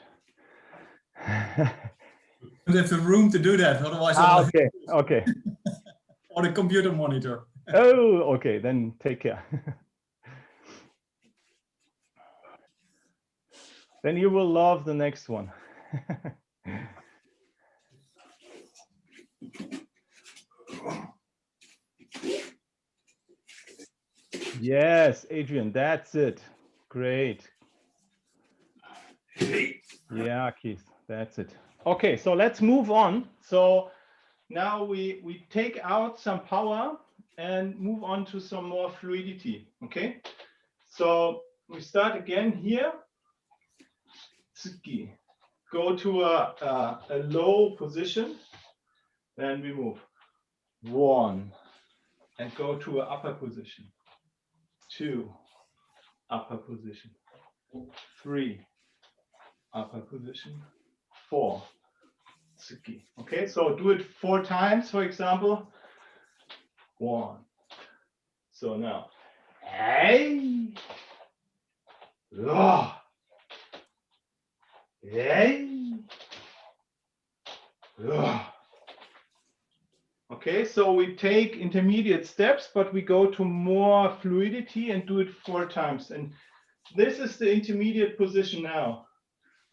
You don't have the room to do that, otherwise Okay, okay. on the computer monitor. Oh, okay, then take care. Then you will love the next one. Yes, Adrian, that's it. Great. Yeah, Keith, that's it. Okay, so let's move on. So now we take out some power and move on to some more fluidity. Okay, so we start again here. Tsuki. Go to a low position, then we move 1 and go to an upper position, 2, upper position, 3, upper position, 4, Tsuki. Okay, so do it 4 times, for example. 1. So now, hey, hey. Okay, so we take intermediate steps, but we go to more fluidity and do it 4 times. And this is the intermediate position now.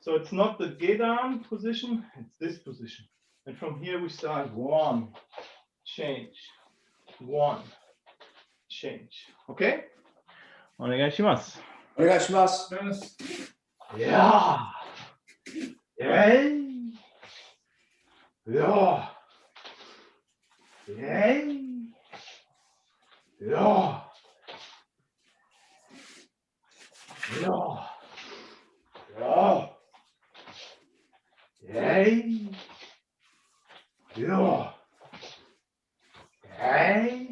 So it's not the Gedan position, it's this position. And from here we start 1, change. 1, change. Okay? お願いします。お願いします。いやー。えい。いやー。えい。いやー。いやー。えい。いやー。えい。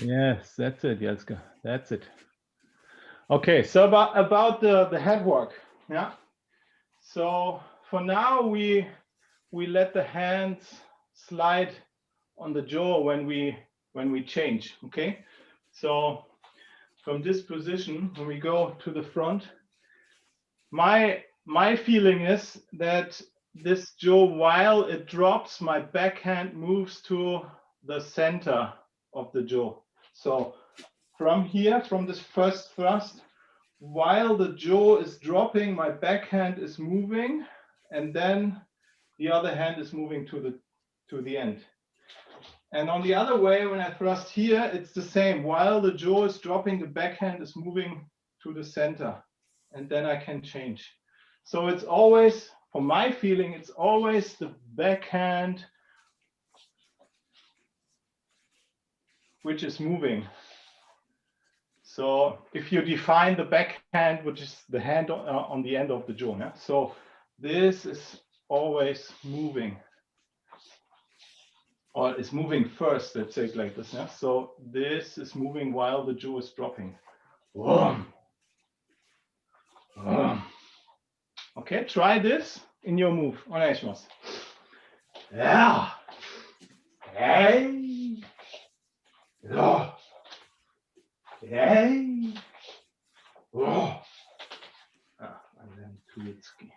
Yes, that's it, Jeske. That's it. Okay, so about the head work, yeah. So for now we let the hands slide on the jaw when we change. Okay, so from this position when we go to the front, my feeling is that this jaw, while it drops, my backhand moves to the center of the jaw. So from here, from this first thrust, while the jaw is dropping, my backhand is moving, and then the other hand is moving to the end. And on the other way, when I thrust here, it's the same. While the jaw is dropping, the backhand is moving to the center, and then I can change. So it's always, for my feeling, it's always the backhand which is moving. So if you define the backhand, which is the hand on the end of the jaw, yeah? So this is always moving, or it's moving first, let's say it like this. Yeah? So this is moving while the jaw is dropping. Okay, try this in your move. お願いします。Yeah. Hey. Yeah. Hey. Oh. And then 𝒂𝒄𝒒𝒕.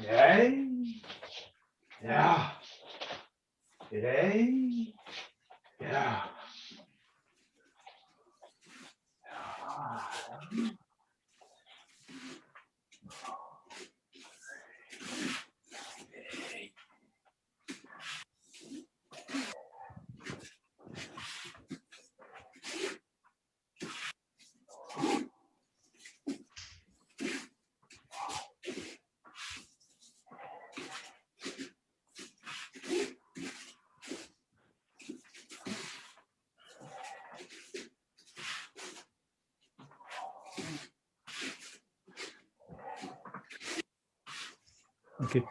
Hey. Yeah. Hey. Yeah. Okay.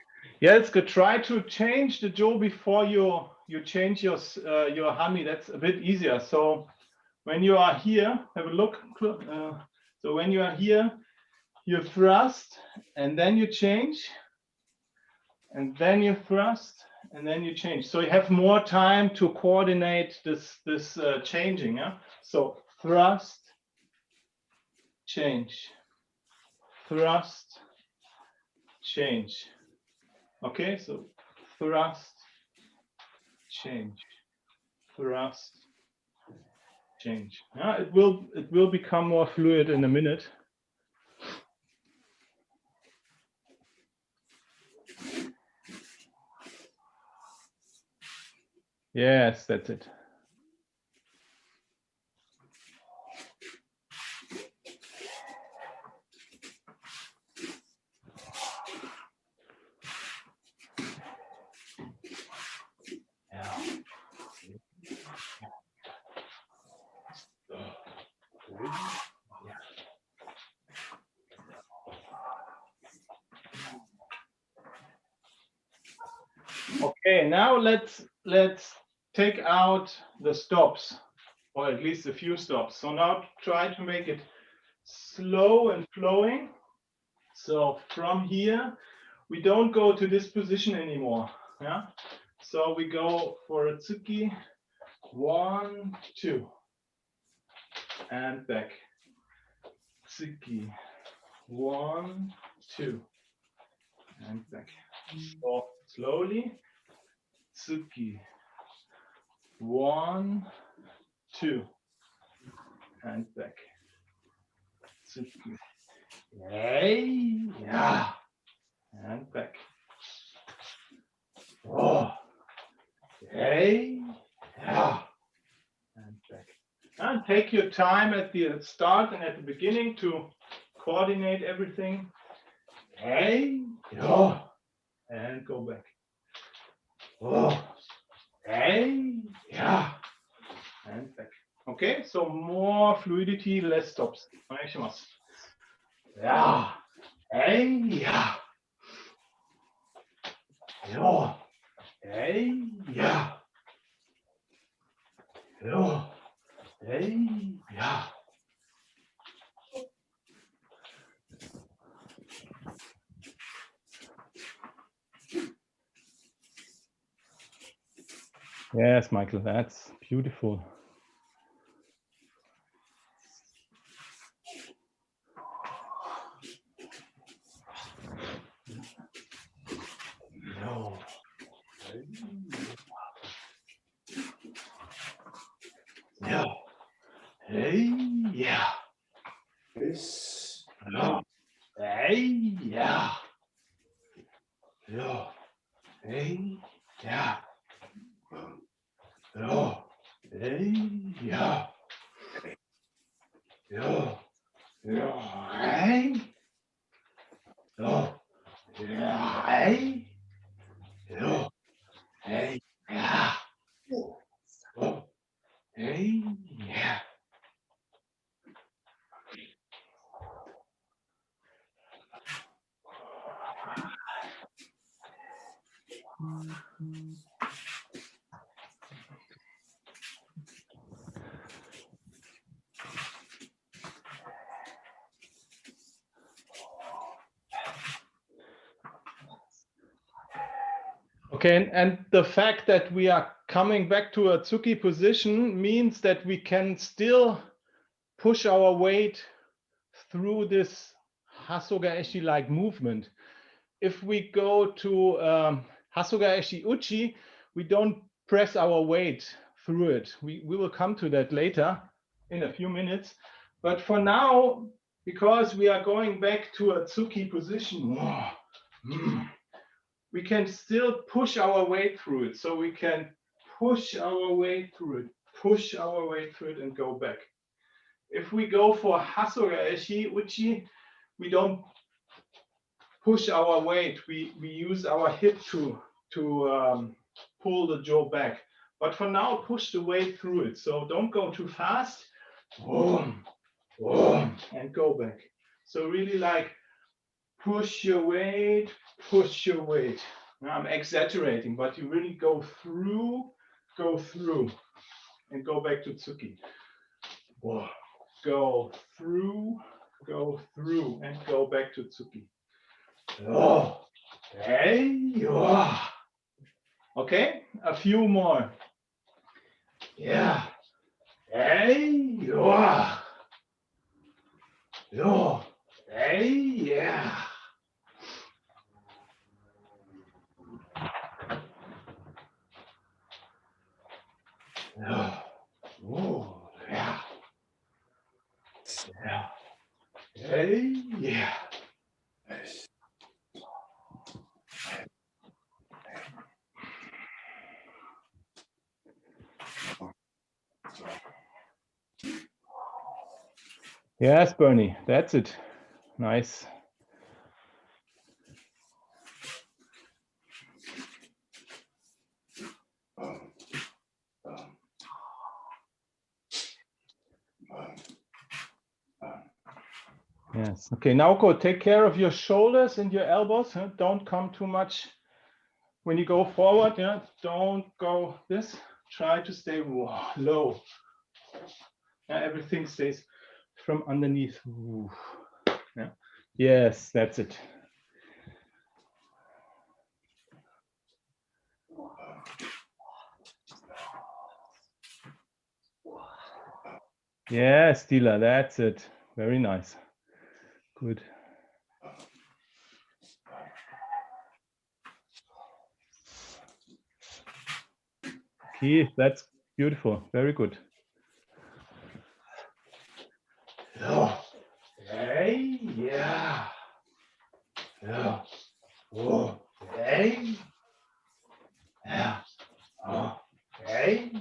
Yeah, it's good. Try to change the jaw before you change your 𝒂𝒗. That's a bit easier. So when you are here, have a look. So when you are here, you thrust and then you change, and then you thrust and then you change. So you have more time to coordinate this changing. Yeah. So thrust, change, thrust, change. Okay, so thrust, change, thrust, change. It will become more fluid in a minute. Yes, that's it. Okay, now let's take out the stops, or at least a few stops. So now try to make it slow and flowing. So from here, we don't go to this position anymore. Yeah. So we go for a tsuki, 1, 2, and back. Tsuki, 1, 2, and back. So slowly. Tsuki, 1, 2, and back. Tsuki, yeah, and back. Oh, yeah, and back. And take your time at the start and at the beginning to coordinate everything. Yeah, and go back. Oh, yeah, and back. Okay, so more fluidity, less stops. Yeah, yeah, yeah, yeah, yeah. Yes, Michael, that's beautiful. No. Yeah. Hey, yeah. Yes. No. Hey, yeah. Yeah. Hey, yeah. Yeah. Hey, yeah. Yeah. Yeah. Hey. Yeah. Yeah. Hey. Yeah. Hey. Yeah. Oh. Hey. Yeah. Okay, and the fact that we are coming back to a tsuki position means that we can still push our weight through this Hasoga Eshi like movement. If we go to Hasoga Eshi Uchi, we don't press our weight through it. We will come to that later in a few minutes. But for now, because we are going back to a tsuki position, we can still push our weight through it. So we can push our weight through it, push our weight through it and go back. If we go for Hasoga Eshi Uchi, we don't push our weight. We use our hip to pull the jaw back. But for now, push the weight through it. So don't go too fast. Boom, boom, and go back. So really like push your weight, push your weight. Now I'm exaggerating, but you really go through, and go back to tsuki. Whoa. Go through, and go back to tsuki. Oh. Hey, oh. Okay, a few more. Yeah. Hey, oh. Oh. Hey, yeah. Oh, yeah. Yeah. Hey, yeah. Yes, Bernie, that's it. Nice. Yes. Okay, Naoko, take care of your shoulders and your elbows. Huh? Don't come too much when you go forward. Yeah, don't go this. Try to stay low. Yeah, everything stays from underneath. Ooh. Yeah. Yes, that's it. Yes, Tila, that's it. Very nice. Good. Keith, that's beautiful. Very good. Hey, yeah. Yeah. Oh, hey. Yeah. Oh, hey.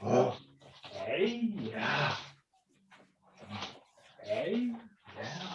Oh, hey, yeah. Hey, yeah.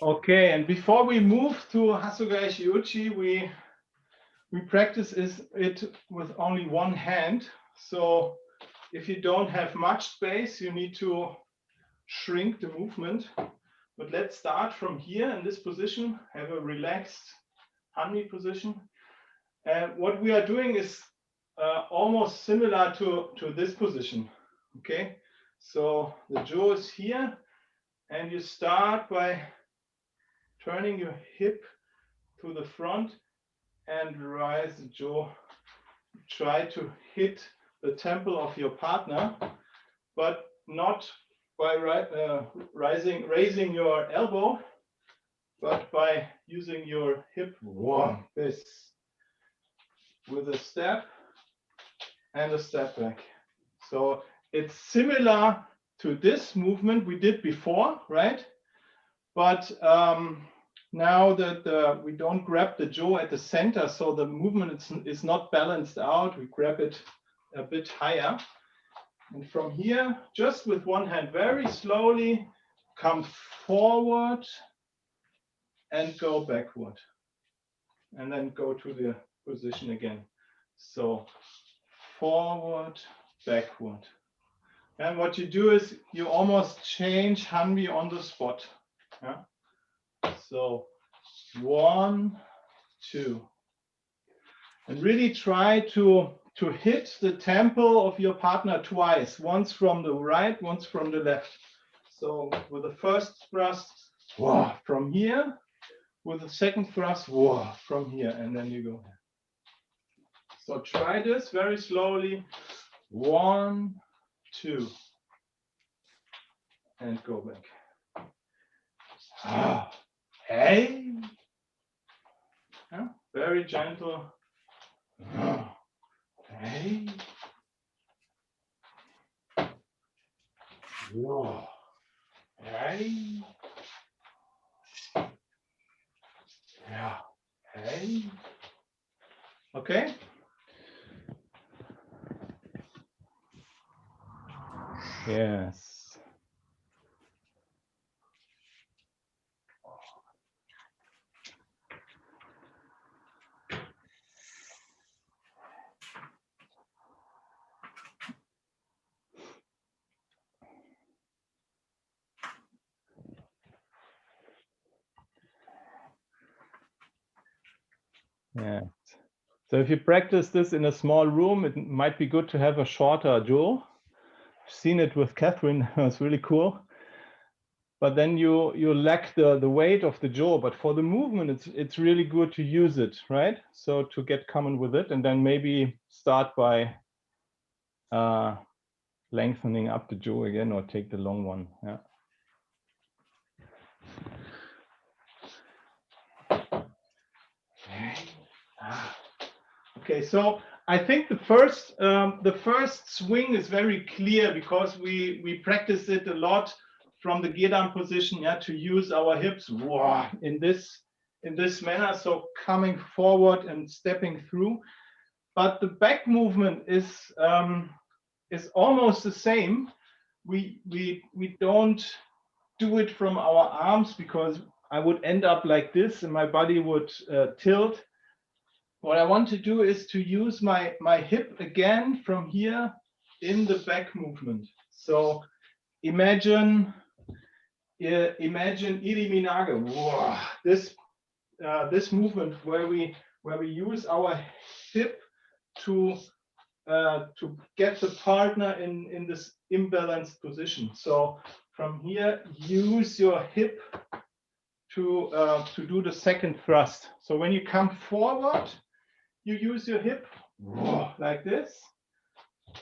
Okay, and before we move to Hasugai Shiuchi, we practice it with only one hand. So if you don't have much space, you need to shrink the movement. But let's start from here in this position, have a relaxed Hanmi position. And what we are doing is almost similar to this position, okay? So the jaw is here, and you start by turning your hip to the front and rise the jaw. Try to hit the temple of your partner, but not by raising your elbow, but by using your hip this with a step and a step back. So it's similar to this movement we did before, right? But now that we don't grab the jaw at the center, so the movement is not balanced out, we grab it a bit higher. And from here, just with one hand, very slowly come forward and go backward. And then go to the position again. So forward, backward. And what you do is you almost change Hanmi on the spot. Yeah? So 1, 2. And really try to hit the temple of your partner twice, once from the right, once from the left. So with the first thrust from here, with the second thrust from here, and then you go. So try this very slowly. 1, 2. And go back. Hey. Yeah, very gentle. Hey. Whoa. Hey. Yeah. Hey. Okay. Yes. Yeah. So if you practice this in a small room, it might be good to have a shorter jaw. I've seen it with Catherine, it's really cool. But then you lack the weight of the jaw. But for the movement, it's really good to use it, right? So to get common with it, and then maybe start by lengthening up the jaw again, or take the long one. Yeah. Okay, so I think the first swing is very clear because we practice it a lot from the Gedan position, yeah, to use our hips in this manner, so coming forward and stepping through. But the back movement is almost the same. We don't do it from our arms because I would end up like this and my body would tilt. What I want to do is to use my hip again from here in the back movement. So imagine iriminage. This movement where we use our hip to get the partner in this imbalanced position. So from here, use your hip to do the second thrust. So when you come forward, you use your hip like this.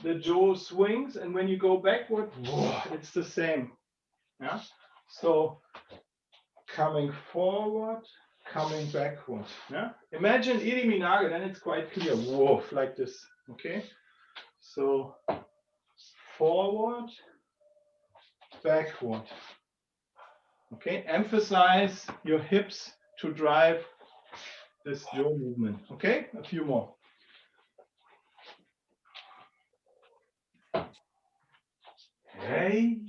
The jaw swings, and when you go backward, it's the same. Yeah. So coming forward, coming backward. Yeah. Imagine iriminage, then it's quite clear. Like this. Okay. So forward, backward. Okay. Emphasize your hips to drive this jaw movement. Okay. A few more. Hey.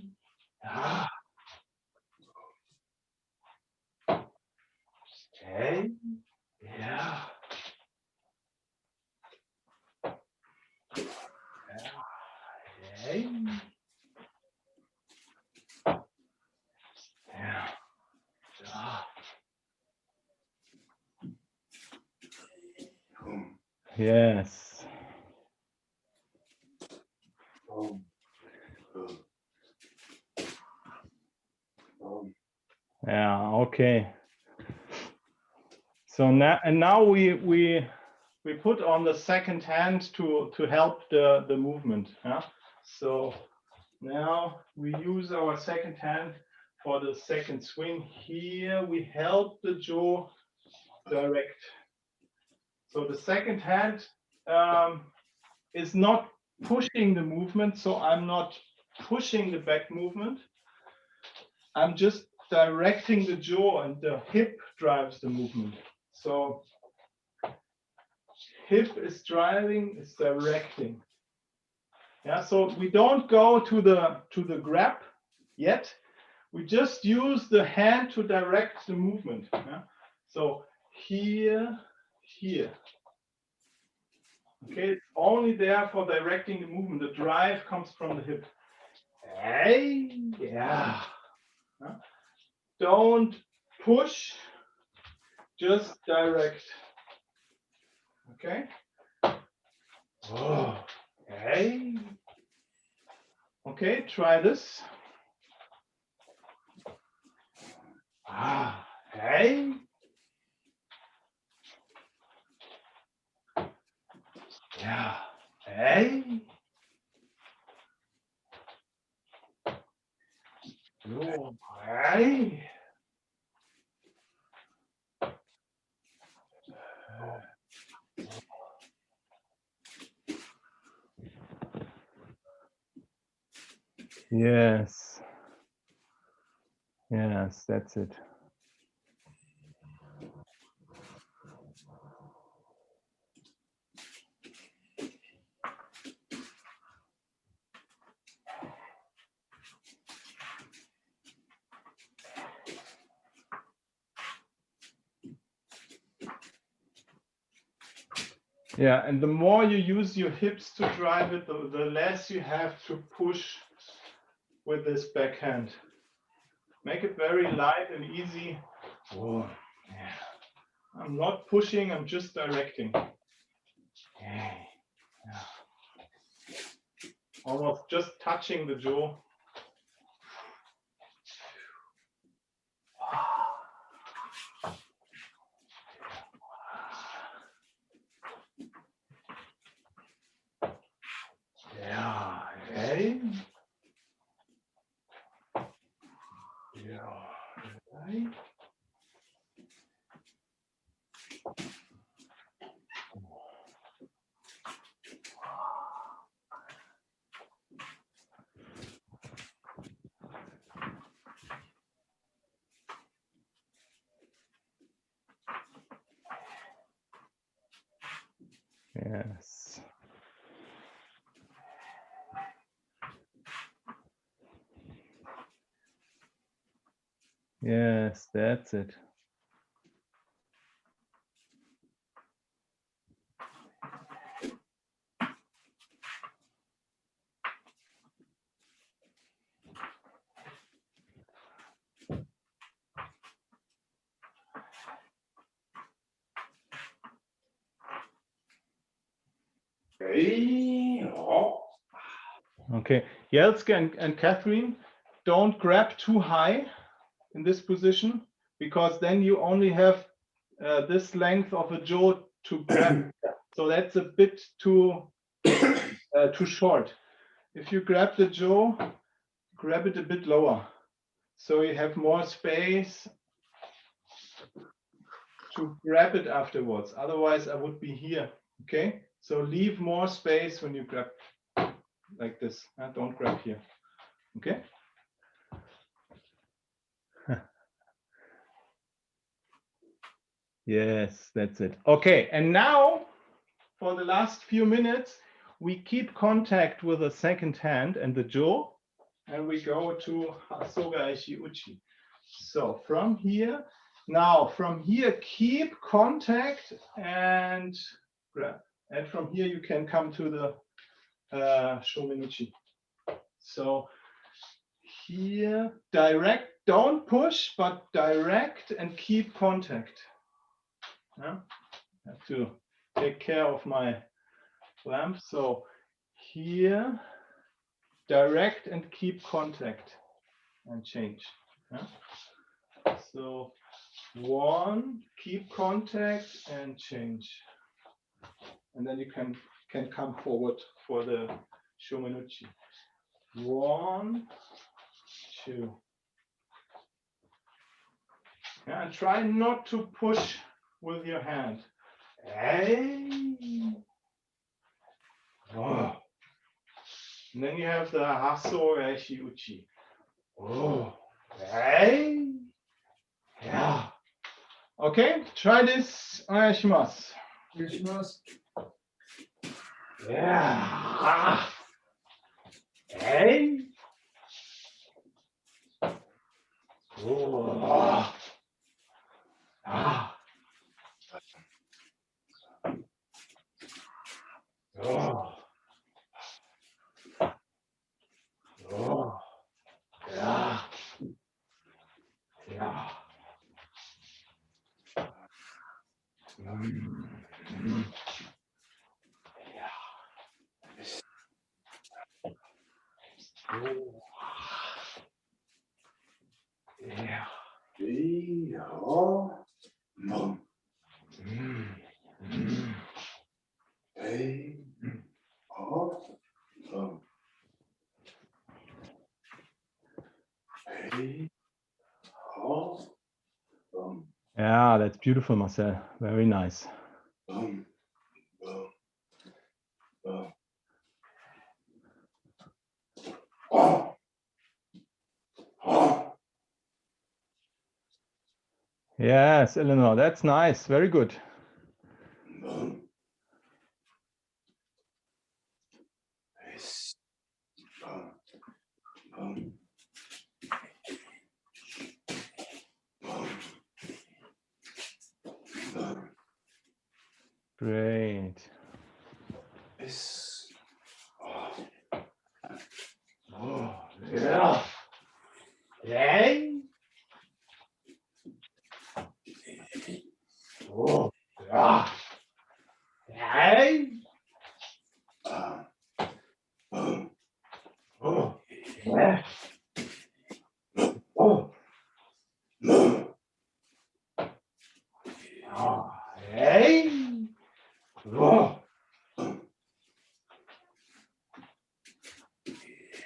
Hey. Yeah. Hey. Yeah. Yes. Yeah, okay. So now we put on the second hand to help the movement. Yeah? So now we use our second hand for the second swing. Here we help the jaw direct. So the second hand is not pushing the movement, so I'm not pushing the back movement. I'm just directing the jaw, and the hip drives the movement. So hip is driving, it's directing. Yeah, so we don't go to the grab yet. We just use the hand to direct the movement. Yeah? So here. Okay, it's only there for directing the movement. The drive comes from the hip. Hey, yeah. Don't push, just direct. Okay. Oh, hey. Okay, try this. Hey. Yeah. Hey. Oh, hey. Yes. Yes, that's it. Yeah, and the more you use your hips to drive it, the less you have to push with this backhand. Make it very light and easy. Oh, yeah. I'm not pushing, I'm just directing. Yeah. Almost just touching the jaw. Yeah, hey. Yeah, hey. Yes. Yes, that's it. Okay, 𝒊𝒔𝒄𝒄 and Catherine, don't grab too high in this position, because then you only have this length of a jaw to grab. So that's a bit too short. If you grab the jaw, grab it a bit lower, so you have more space to grab it afterwards. Otherwise, I would be here. Okay, so leave more space when you grab like this. Don't grab here. Okay. Yes, that's it. Okay, and now for the last few minutes, we keep contact with the second hand and the jaw, and we go to Hasogaeshi Uchi. So from here, keep contact and grab. And from here, you can come to the Shomenuchi. So here, direct, don't push, but direct and keep contact. Yeah? I have to take care of my lamp. So here, direct and keep contact and change. Yeah? So 1, keep contact and change. And then you can come forward for the Shomenuchi. 1, 2. Yeah, and try not to push with your hand. Oh. And then you have the Hasogaeshi Uchi. Oh. Yeah. Okay, try this. Onegaishimasu. Yeah. Oh. Ah. Oh. Oh. Yeah. Yeah. Yeah, that's beautiful, Marcel. Very nice. Yes, Eleanor, that's nice. Very good. Great. Oh, yeah. Oh, yeah. Oh, yeah. Oh.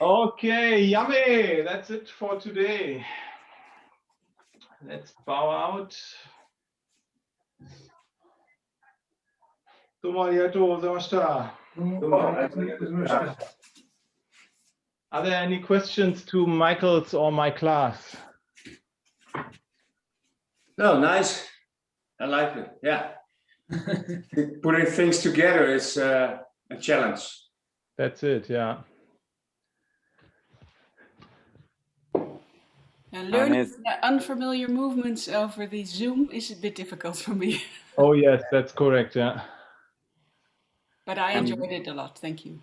Okay, yummy. That's it for today. Let's bow out. Are there any questions to Michael's or my class? No, nice. I like it. Yeah. Putting things together is a challenge. That's it, yeah. Learning unfamiliar movements over the Zoom is a bit difficult for me. Oh, yes, that's correct, yeah. But I enjoyed it a lot. Thank you.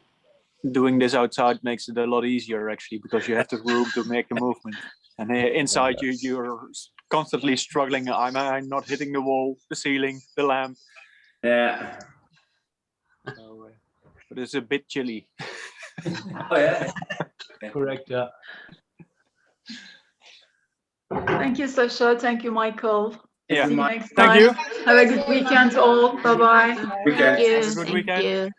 Doing this outside makes it a lot easier, actually, because you have the room to make the movement. And inside you're constantly struggling. I'm not hitting the wall, the ceiling, the lamp. Yeah. So, but it's a bit chilly. Oh, yeah. Correct, yeah. Thank you, Sascha. Thank you, Michael. Yeah. See you next Thank time. you. Have a good weekend all. Bye-bye. Weekend. Thank you. Have a good weekend. Thank you.